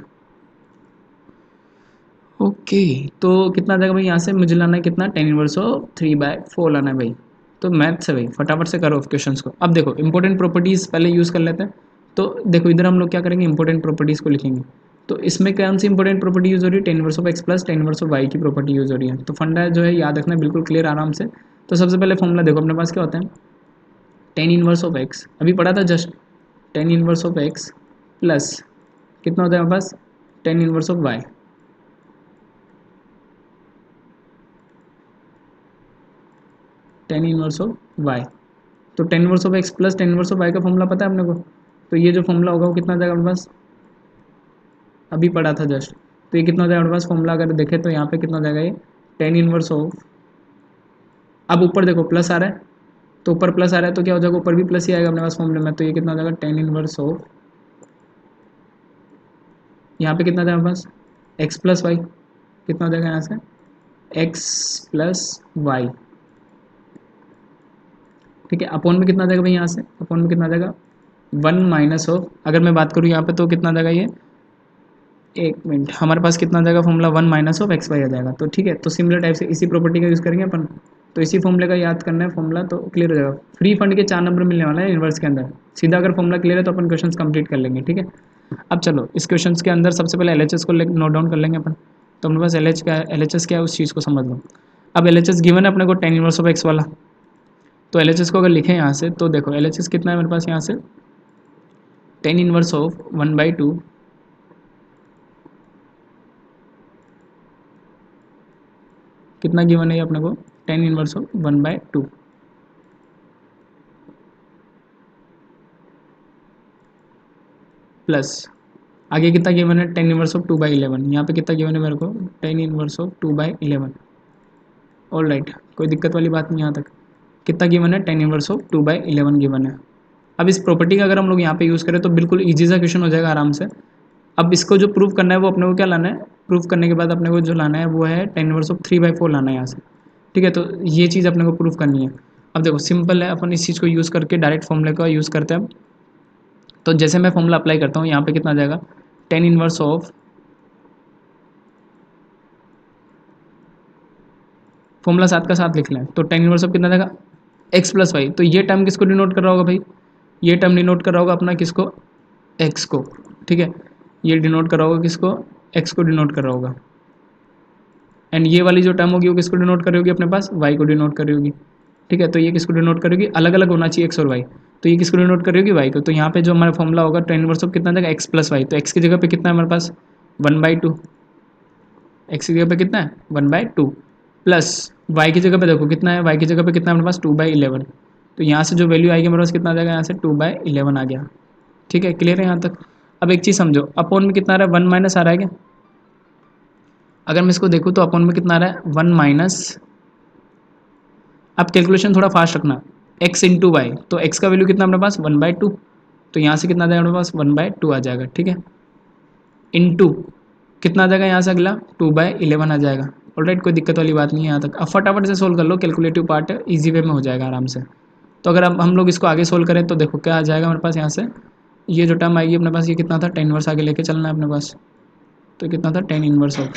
ओके, तो कितना आ जाएगा भाई, यहाँ से मुझे लाना है कितना, टेन इनवर्स ऑफ 3/4 लाना है भाई। तो मैथ से भाई फटाफट से करो क्वेश्चंस को। अब देखो इंपॉर्टेंट प्रॉपर्टीज़ पहले यूज़ कर लेते हैं। तो देखो इधर हम लोग क्या करेंगे, इंपॉर्टेंट प्रॉपर्टीज़ को लिखेंगे। तो इसमें कौन सी इंपॉर्टेंट प्रॉपर्टी यूज़ हो रही है, tan inverse of x plus ten inverse of y की प्रॉपर्टी यूज़ हो रही है। तो फंडा जो है याद रखना बिल्कुल क्लियर आराम से। तो सबसे पहले फॉर्मूला देखो अपने पास क्या होता है, टेन इनवर्स ऑफ एक्स, अभी पढ़ा था just, ten inverse of x plus कितना होता है हमारे पास, ten inverse of y. Ten inverse of y, तो ten inverse of x plus ten inverse of y का फॉर्मूला पता है अपने को। तो ये जो फॉर्मूला होगा वो कितना आ जाएगा अपने पास, अभी पढ़ा था जस्ट। तो ये कितना हो जाएगा अपने पास फॉर्मूला, अगर देखें तो यहाँ पे कितना हो जाएगा ये, टेन इनवर्स ऑफ, अब ऊपर देखो प्लस आ रहा है, तो ऊपर प्लस आ रहा है तो क्या हो जाएगा, ऊपर भी प्लस ही आएगा अपने पास फॉर्मूले में। तो ये कितना हो जाएगा, टेन इनवर्स ऑफ, यहाँ पे कितना आ जाएगा अपने पास, एक्स प्लस वाई। कितना हो जाएगा यहाँ से, एक्स प्लस वाई। ठीक है, अपॉन में कितना आ जाएगा भाई, यहाँ से अपॉन में कितना आ जाएगा, वन माइनस ऑफ, अगर मैं बात करूँ यहाँ पे तो कितना आ जाएगा ये, एक मिनट, हमारे पास कितना आ जाएगा formula, one minus of x y आ जाएगा। तो ठीक है, तो सिमिलर टाइप से इसी प्रॉपर्टी का यूज़ करेंगे अपन। तो इसी फॉर्मूले का याद करना है फॉर्मूला, तो क्लियर हो जाएगा। फ्री फंड के 4 नंबर मिलने वाला है इन्वर्स के अंदर। सीधा अगर फॉर्मूला क्लियर है तो अपन क्वेश्चन कंप्लीट कर लेंगे। ठीक है, अब चलो इस क्वेश्चन के अंदर सबसे पहले एल को नोट डाउन कर लेंगे अपन। तो अपने पास एल क्या है उस चीज़ को समझ लो। अब एल गिवन है अपने को, टेन इनवर्स ऑफ एक्स वाला। तो एल को अगर लिखें यहाँ से तो देखो एल कितना है मेरे पास यहाँ से, टेन इनवर्स ऑफ 1/2 कितना गिवन है अपने को, टेन इनवर्स ऑफ 1/2 प्लस आगे कितना गिवन है, टेन इनवर्स ऑफ 2/11। यहाँ पे कितना गिवन है मेरे को, ten inverse of 2/11। All right, कोई दिक्कत वाली बात नहीं यहाँ तक। कितना गिवन है, टेन इनवर्स ऑफ 2/11 गिवन है। अब इस प्रॉपर्टी का अगर हम लोग यहाँ पे यूज़ करें तो बिल्कुल ईजी सा क्वेश्चन हो जाएगा आराम से। अब इसको जो प्रूव करना है वो अपने को क्या लाना है, प्रूव करने के बाद अपने को जो लाना है वो है टेन इनवर्स ऑफ 3/4 लाना है यहाँ से। ठीक है, तो ये चीज़ अपने को प्रूव करनी है। अब देखो सिंपल है, अपन इस चीज़ को यूज़ करके डायरेक्ट फॉर्मूले का यूज़ करते हैं। तो जैसे मैं फॉर्मूला अप्लाई करता हूँ यहाँ पे कितना आ जाएगा, टेन इनवर्स ऑफ, फॉर्मूला साथ का साथ लिख लें। तो टेन इनवर्स ऑफ कितना आ जाएगा, एक्स प्लस वाई। तो ये टर्म किसको डिनोट कर रहा होगा भाई, ये टर्म डिनोट कर रहा होगा अपना किसको, एक्स को। ठीक है, ये डिनोट कर रहा होगा किसको, एक्स को डिनोट कर रहा होगा। एंड ये वाली जो टर्म होगी वो किसको डिनोट कर रही होगी अपने पास, वाई को डिनोट कर रही होगी। ठीक है, तो ये किसको डिनोट करेगी, अलग अलग होना चाहिए एक्स और वाई। तो ये किसको डिनोट करेगी, वाई को। तो यहाँ पे जो हमारा फॉर्मूला होगा टेन इनवर्स ऑफ कितना जाएगा, एक्स प्लस वाई। तो एक्स की जगह पे कितना है हमारे पास, 1/2। एक्स की जगह पे कितना है, 1/2 प्लस वाई की जगह पे देखो कितना है, वाई की जगह पे कितना है हमारे पास, 2/11। तो यहाँ से जो वैल्यू आएगी हमारे पास कितना आ जाएगा, यहाँ से 2/11 आ गया। ठीक है, क्लियर है यहाँ तक। अब एक चीज़ समझो, अपॉन में कितना आ रहा है, 1 माइनस आ रहा है क्या। अगर मैं इसको देखूँ तो अपॉन में कितना आ रहा है, 1 माइनस, अब कैलकुलेशन थोड़ा फास्ट रखना, x इंटू वाई। तो x का वैल्यू कितना अपने पास, 1/2। तो यहाँ से कितना आ जाएगा अपने पास, 1/2 आ जाएगा। ठीक है, इंटू कितना आ जाएगा यहाँ से अगला, 2/11 आ जाएगा। ऑलराइट, कोई दिक्कत वाली बात नहीं है यहाँ तक। अब फटाफट से सोल्व कर लो, कैलकुलेटिव पार्ट ईजी वे में हो जाएगा आराम से। तो अगर अब हम लोग इसको आगे सोल्व करें तो देखो क्या आ जाएगा हमारे पास, यहाँ से ये जो टर्म आएगी अपने पास, ये कितना था, टेन इनवर्स आगे लेके चलना है अपने पास। तो कितना था, ten inverse of,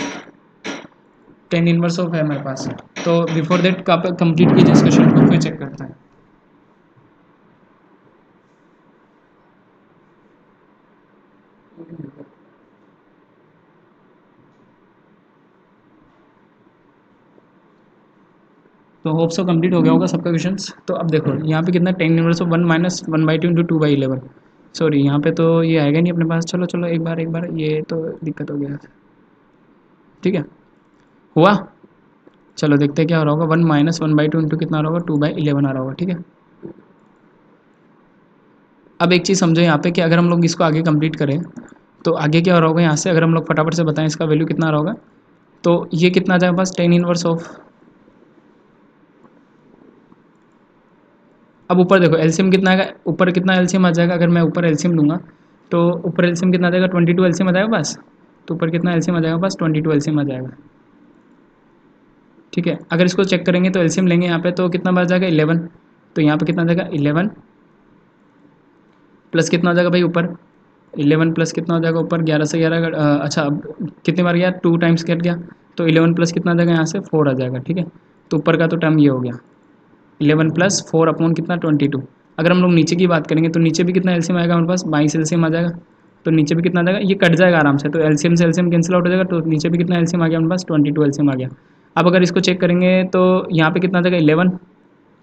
ten inverse of है हमारे पास। तो बिफोर दैट कंप्लीट कीजिए इस क्वेश्चन को, फिर चेक करते हैं। तो होप सो कंप्लीट हो गया होगा सबका क्वेश्चंस। तो अब देखो यहाँ पे कितना, tan inverse of 1 minus 1/2 into 2/11। Sorry यहाँ पे तो ये आएगा नहीं अपने पास। चलो चलो एक बार ये तो दिक्कत हो गया। ठीक है, हुआ। चलो देखते हैं क्या हो रहा होगा। 1 माइनस 1/2 इंटू कितना आ रहा होगा, 2/11 आ रहा होगा। ठीक है, अब एक चीज़ समझो यहाँ पे कि अगर हम लोग इसको आगे कंप्लीट करें तो आगे क्या हो रहा होगा यहाँ से। अगर हम लोग फटाफट से बताएं इसका वैल्यू कितना आ रहा होगा, तो ये कितना आ जाएगा बस, टेन इनवर्स ऑफ। अब ऊपर देखो एलसीएम कितना आएगा, ऊपर कितना एलसीएम आ जाएगा। अगर मैं ऊपर एलसीएम लूँगा तो ऊपर एलसीएम कितना आ जाएगा, 22 एलसीएम आ जाएगा बस। तो ऊपर कितना एलसीएम आ जाएगा बस, 22 एलसीएम आ जाएगा। ठीक है, अगर इसको चेक करेंगे तो एलसीएम लेंगे यहाँ पे तो कितना बच जाएगा, 11। तो यहाँ पे कितना आ जाएगा, 11 प्लस कितना हो जाएगा भाई ऊपर, 11 प्लस कितना हो जाएगा ऊपर, 11 से 11 अच्छा अब कितने बार गया, 2 टाइम्स कट गया। तो 11 प्लस कितना आ जाएगा यहाँ से, 4 आ जाएगा। ठीक है, तो ऊपर का तो टर्म ये हो गया, 11 प्लस 4 अपॉन कितना, 22। अगर हम लोग नीचे की बात करेंगे तो नीचे भी कितना एलसीएम आएगा हमारे पास, 22 एलसीएम आ जाएगा। तो नीचे भी कितना आ जाएगा, ये कट जाएगा आराम से। तो एलसीएम से एलसीएम कैंसिल आउट हो जाएगा। तो नीचे भी कितना एलसीएम आ गया हमारे पास, 22 एलसीएम आ गया। अब अगर इसको चेक करेंगे तो यहाँ पे कितना आ जाएगा, 11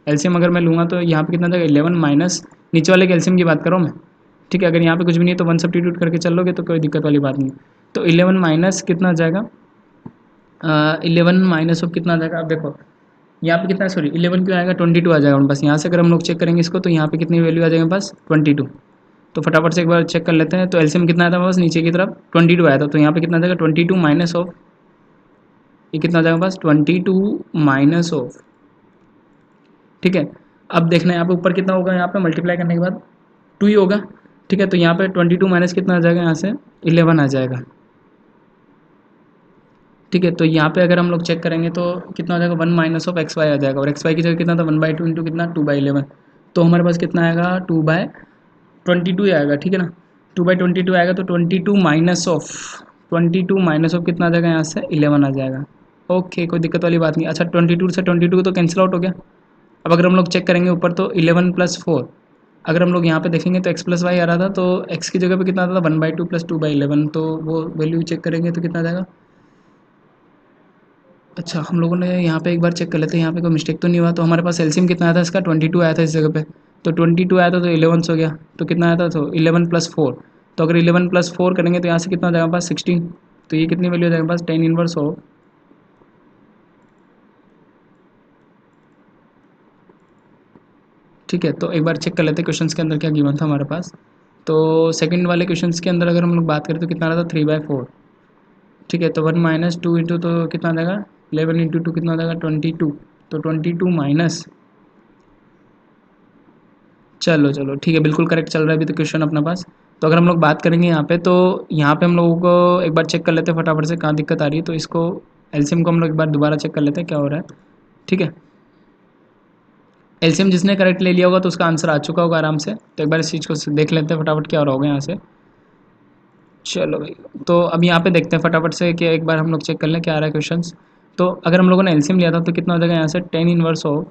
एलसीएम अगर मैं लूँगा तो यहाँ पे कितना आ जाएगा, 11 माइनस नीचे वाले के एलसीएम की बात कर रहा हूँ मैं। ठीक है, अगर यहाँ पे कुछ भी नहीं है तो 1 सब्स्टिट्यूट करके चल लोगे तो कोई दिक्कत वाली बात नहीं। तो 11 माइनस कितना आ जाएगा, 11 माइनस ऑफ कितना आ जाएगा। अब देखो यहाँ पे कितना है, सॉरी 11 क्यों आएगा, 22 आ जाएगा बस। यहाँ से अगर हम लोग चेक करेंगे इसको तो यहाँ पे कितनी वैल्यू आ जाएगा बस, 22। तो फटाफट से एक बार चेक कर लेते हैं। तो एलसीएम कितना आया था बस नीचे की तरफ, 22 आया था। तो यहाँ पे कितना आ जाएगा, 22 माइनस ऑफ, ये कितना आ जाएगा बस, 22 माइनस ऑफ। ठीक है, अब देखना है यहाँ पे ऊपर कितना होगा, यहाँ पे मल्टीप्लाई करने के बाद 2 ही होगा। ठीक है, तो यहाँ पे 22 माइनस कितना आ जाएगा, यहाँ से 11 आ जाएगा। ठीक है, तो यहाँ पे अगर हम लोग चेक करेंगे तो कितना आ जाएगा, 1 माइनस ऑफ एक्स वाई आ जाएगा। और एक्स वाई की जगह कितना था, 1/2 इंटू कितना, 2/11। तो हमारे पास कितना आएगा, 2/22 ही आएगा। ठीक है ना, 2/22 आएगा। तो 22 माइनस ऑफ कितना आ जाएगा, यहाँ से 11 आ जाएगा। ओके, कोई दिक्कत वाली बात नहीं। अच्छा 22 से 22 तो कैंसिल आउट हो गया। अब अगर हम लोग चेक करेंगे ऊपर तो 11 प्लस 4, अगर हम लोग यहाँ पे देखेंगे तो एक्स प्लस वाई आ रहा था। तो एक्स की जगह पे कितना आता था, 1/2 प्लस 2/11। तो वो वैल्यू चेक करेंगे तो कितना आ जाएगा। अच्छा हम लोगों ने यहाँ पे एक बार चेक कर लेते हैं, यहाँ पे कोई मिस्टेक तो नहीं हुआ। तो हमारे पास एलसीएम कितना आया था इसका, 22 आया था इस जगह पे। तो 22 आया था तो 11 हो गया। तो कितना आया था, तो 11 प्लस 4। तो अगर 11 प्लस 4 करेंगे तो यहाँ से कितना आ जाएगा पास, 16। तो ये कितनी वैल्यू आ जाएगा पास, 10 इनवर्स हो। ठीक है, तो एक बार चेक कर लेते हैं क्वेश्चंस के अंदर क्या गिवन था हमारे पास। तो सेकंड वाले क्वेश्चंस के अंदर अगर हम लोग बात करें तो कितना आ रहा था, 3/4। ठीक है, तो 1 माइनस 2 इंटू तो कितना आ जाएगा, 11 इंटू 2 कितना आ जाएगा, 22। तो 22 माइनस, चलो चलो ठीक है, बिल्कुल करेक्ट चल रहा है अभी तो क्वेश्चन अपने पास। तो अगर हम लोग बात करेंगे यहाँ पे तो यहाँ पे हम लोगों को एक बार चेक कर लेते हैं फटाफट से कहाँ दिक्कत आ रही है। तो इसको एलसीएम को हम लोग एक बार दोबारा चेक कर लेते हैं क्या हो रहा है। ठीक है, एलसीएम जिसने करेक्ट ले लिया होगा तो उसका आंसर आ चुका होगा आराम से। तो एक बार इस चीज़ को देख लेते हैं फटाफट क्या हो रहा होगा यहाँ से। चलो भाई, तो अब यहाँ पे देखते हैं फटाफट से कि एक बार हम लोग चेक कर लें क्या आ रहा है क्वेश्चन। तो अगर हम लोगों ने एलसीएम लिया था तो कितना हो जाएगा यहाँ से, 10 इनवर्स ऑफ,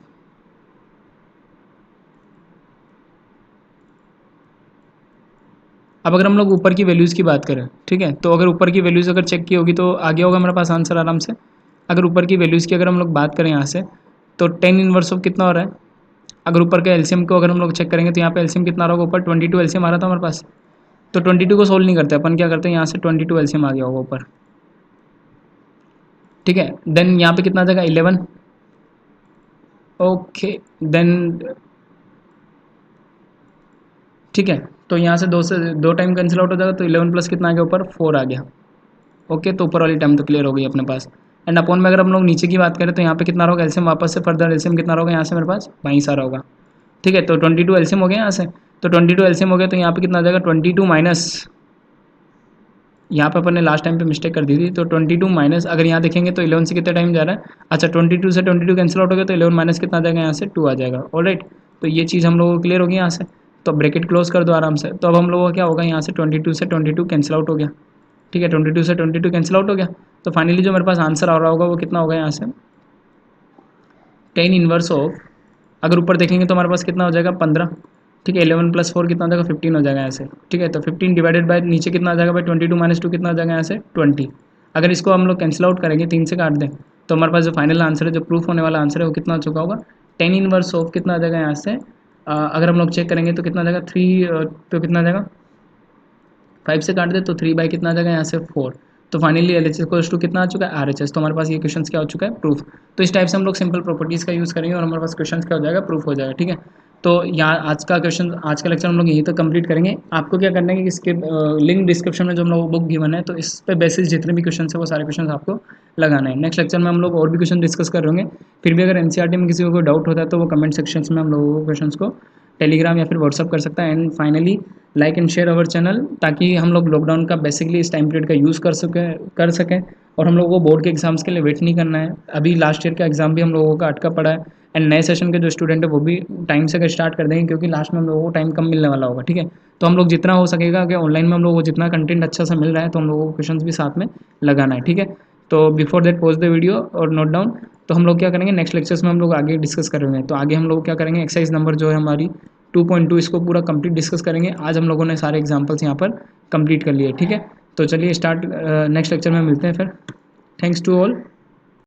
अब अगर हम लोग ऊपर की वैल्यूज़ की बात करें, ठीक है, तो अगर ऊपर की वैल्यूज़ अगर चेक की होगी तो आ गया होगा हमारे पास आंसर आराम से। अगर ऊपर की वैल्यूज़ की अगर हम लोग बात करें यहाँ से तो 10 इनवर्स ऑफ कितना हो रहा है। अगर ऊपर के एलसीएम को अगर हम लोग चेक करेंगे तो यहाँ पे एलसीएम कितना आ रहा होगा, ऊपर 22 एलसीएम आ रहा था हमारे पास। तो 22 को सोल्व नहीं करते अपन, क्या करते हैं यहाँ से 22 एलसीएम आ गया होगा ऊपर। ठीक है, देन यहाँ पे कितना आ जाएगा, 11। ओके देन, ठीक है, तो यहाँ से दो टाइम कैंसिल आउट हो जाएगा। तो 11 प्लस कितना आ गया ऊपर, 4 आ गया। ओके, तो ऊपर वाली टर्म तो क्लियर हो गई अपने पास। एंड अपॉन में अगर हम लोग नीचे की बात करें तो यहाँ पे कितना होगा एलसीएम, वापस से फर्दर एलसीएम कितना होगा यहाँ से मेरे पास 22 आ रहा होगा। ठीक है, तो 22 एलसीएम हो गया यहाँ से। तो 22 एलसीएम हो गया तो यहाँ पे कितना आ जाएगा, 22 माइनस, यहाँ पे अपन ने लास्ट टाइम पे मिस्टेक कर दी थी। तो 22 माइनस, अगर यहाँ देखेंगे तो 11 से कितना टाइम जा रहा है। अच्छा 22 से 22 कैंसिल आउट हो गया तो 11 माइनस कितना आ जाएगा यहाँ से, 2 आ जाएगा। ऑलराइट, तो ये चीज़ हम लोगों को क्लियर होगी यहाँ से। तो ब्रैकेट क्लोज कर दो आराम से। तो अब हम लोगों का क्या होगा, यहाँ से 22 से 22 कैंसिल आउट हो गया। ठीक है, 22 से 22 कैंसिल आउट हो गया। तो फाइनली जो मेरे पास आंसर आ रहा होगा वो कितना होगा यहाँ से, टेन इनवर्स ऑफ, अगर ऊपर देखेंगे तो हमारे पास कितना हो जाएगा 15, ठीक है, 11 + 4 कितना हो जाएगा 15 हो जाएगा यहाँ से, ठीक है। तो 15 डिवाइडेड बाय नीचे कितना आ जाएगा भाई 22 - 2 कितना हो जाएगा यहाँ से 20। अगर इसको हम लोग कैंसिल आउट करेंगे 3 से काट दें तो हमारे पास जो फाइनल आंसर है, जो प्रूफ होने वाला आंसर है वो कितना हो चुका होगा, टेन इनवर्स ऑफ कितना आ जाएगा यहाँ से, अगर हम लोग चेक करेंगे तो कितना आ जाएगा 3, तो कितना आ जाएगा 5 से काट दे तो 3 बाई कितना आ जाएगा यहाँ से 4। तो finally L H S two कितना आ चुका है RHS। तो हमारे पास ये क्वेश्चन क्या हो चुका है, प्रूफ। तो इस टाइप से हम लोग सिंपल प्रॉपर्टीज़ का यूज़ करेंगे और हमारे पास क्वेश्चन क्या हो जाएगा, प्रूफ हो जाएगा, ठीक है। तो यहाँ आज का क्वेश्चन, आज का लेक्चर हम लोग यहीं तक कंप्लीट करेंगे। आपको क्या करना है कि इसके लिंक डिस्क्रिप्शन में जो हम लोग बुक गिवन है, तो इस पे बेसिस जितने भी क्वेश्चन है वो सारे क्वेश्चन आपको लगाना है। नेक्स्ट लेक्चर में हम लोग और भी क्वेश्चन डिस्कस कर रहे होंगे। फिर भी अगर NCERT में किसी को कोई डाउट होता है तो वो कमेंट सेक्शन में हम लोगों को क्वेश्चन को टेलीग्राम या फिर व्हाट्सअप कर सकता है। And finally like and share our channel, ताकि हम लोग लॉकडाउन का बेसिकली इस टाइम पीरियड का यूज़ कर सकें और हम लोगों को बोर्ड के एग्जाम्स के लिए वेट नहीं करना है। अभी लास्ट ईयर का एग्जाम भी हम लोगों का अटका पड़ा है एंड नए सेशन के जो स्टूडेंट है वो भी टाइम से स्टार्ट कर देंगे, क्योंकि लास्ट में हम लोगों को टाइम कम मिलने वाला होगा, ठीक है। तो हम लोग जितना हो सकेगा कि ऑनलाइन में हम लोगों को जितना कंटेंट अच्छा सा मिल रहा है तो हम लोगों को क्वेश्चन भी साथ में लगाना है, ठीक है। तो before that pause the video और नोट डाउन। तो हम लोग क्या करेंगे नेक्स्ट लेक्चर्स में हम लोग आगे डिस्कस करेंगे। तो आगे हम लोग क्या करेंगे, एक्सरसाइज नंबर जो है हमारी 2.2 इसको पूरा कंप्लीट डिस्कस करेंगे। आज हम लोगों ने सारे एग्जांपल्स यहाँ पर कंप्लीट कर लिए, ठीक है। तो चलिए स्टार्ट, नेक्स्ट लेक्चर में मिलते हैं फिर। Thanks to all.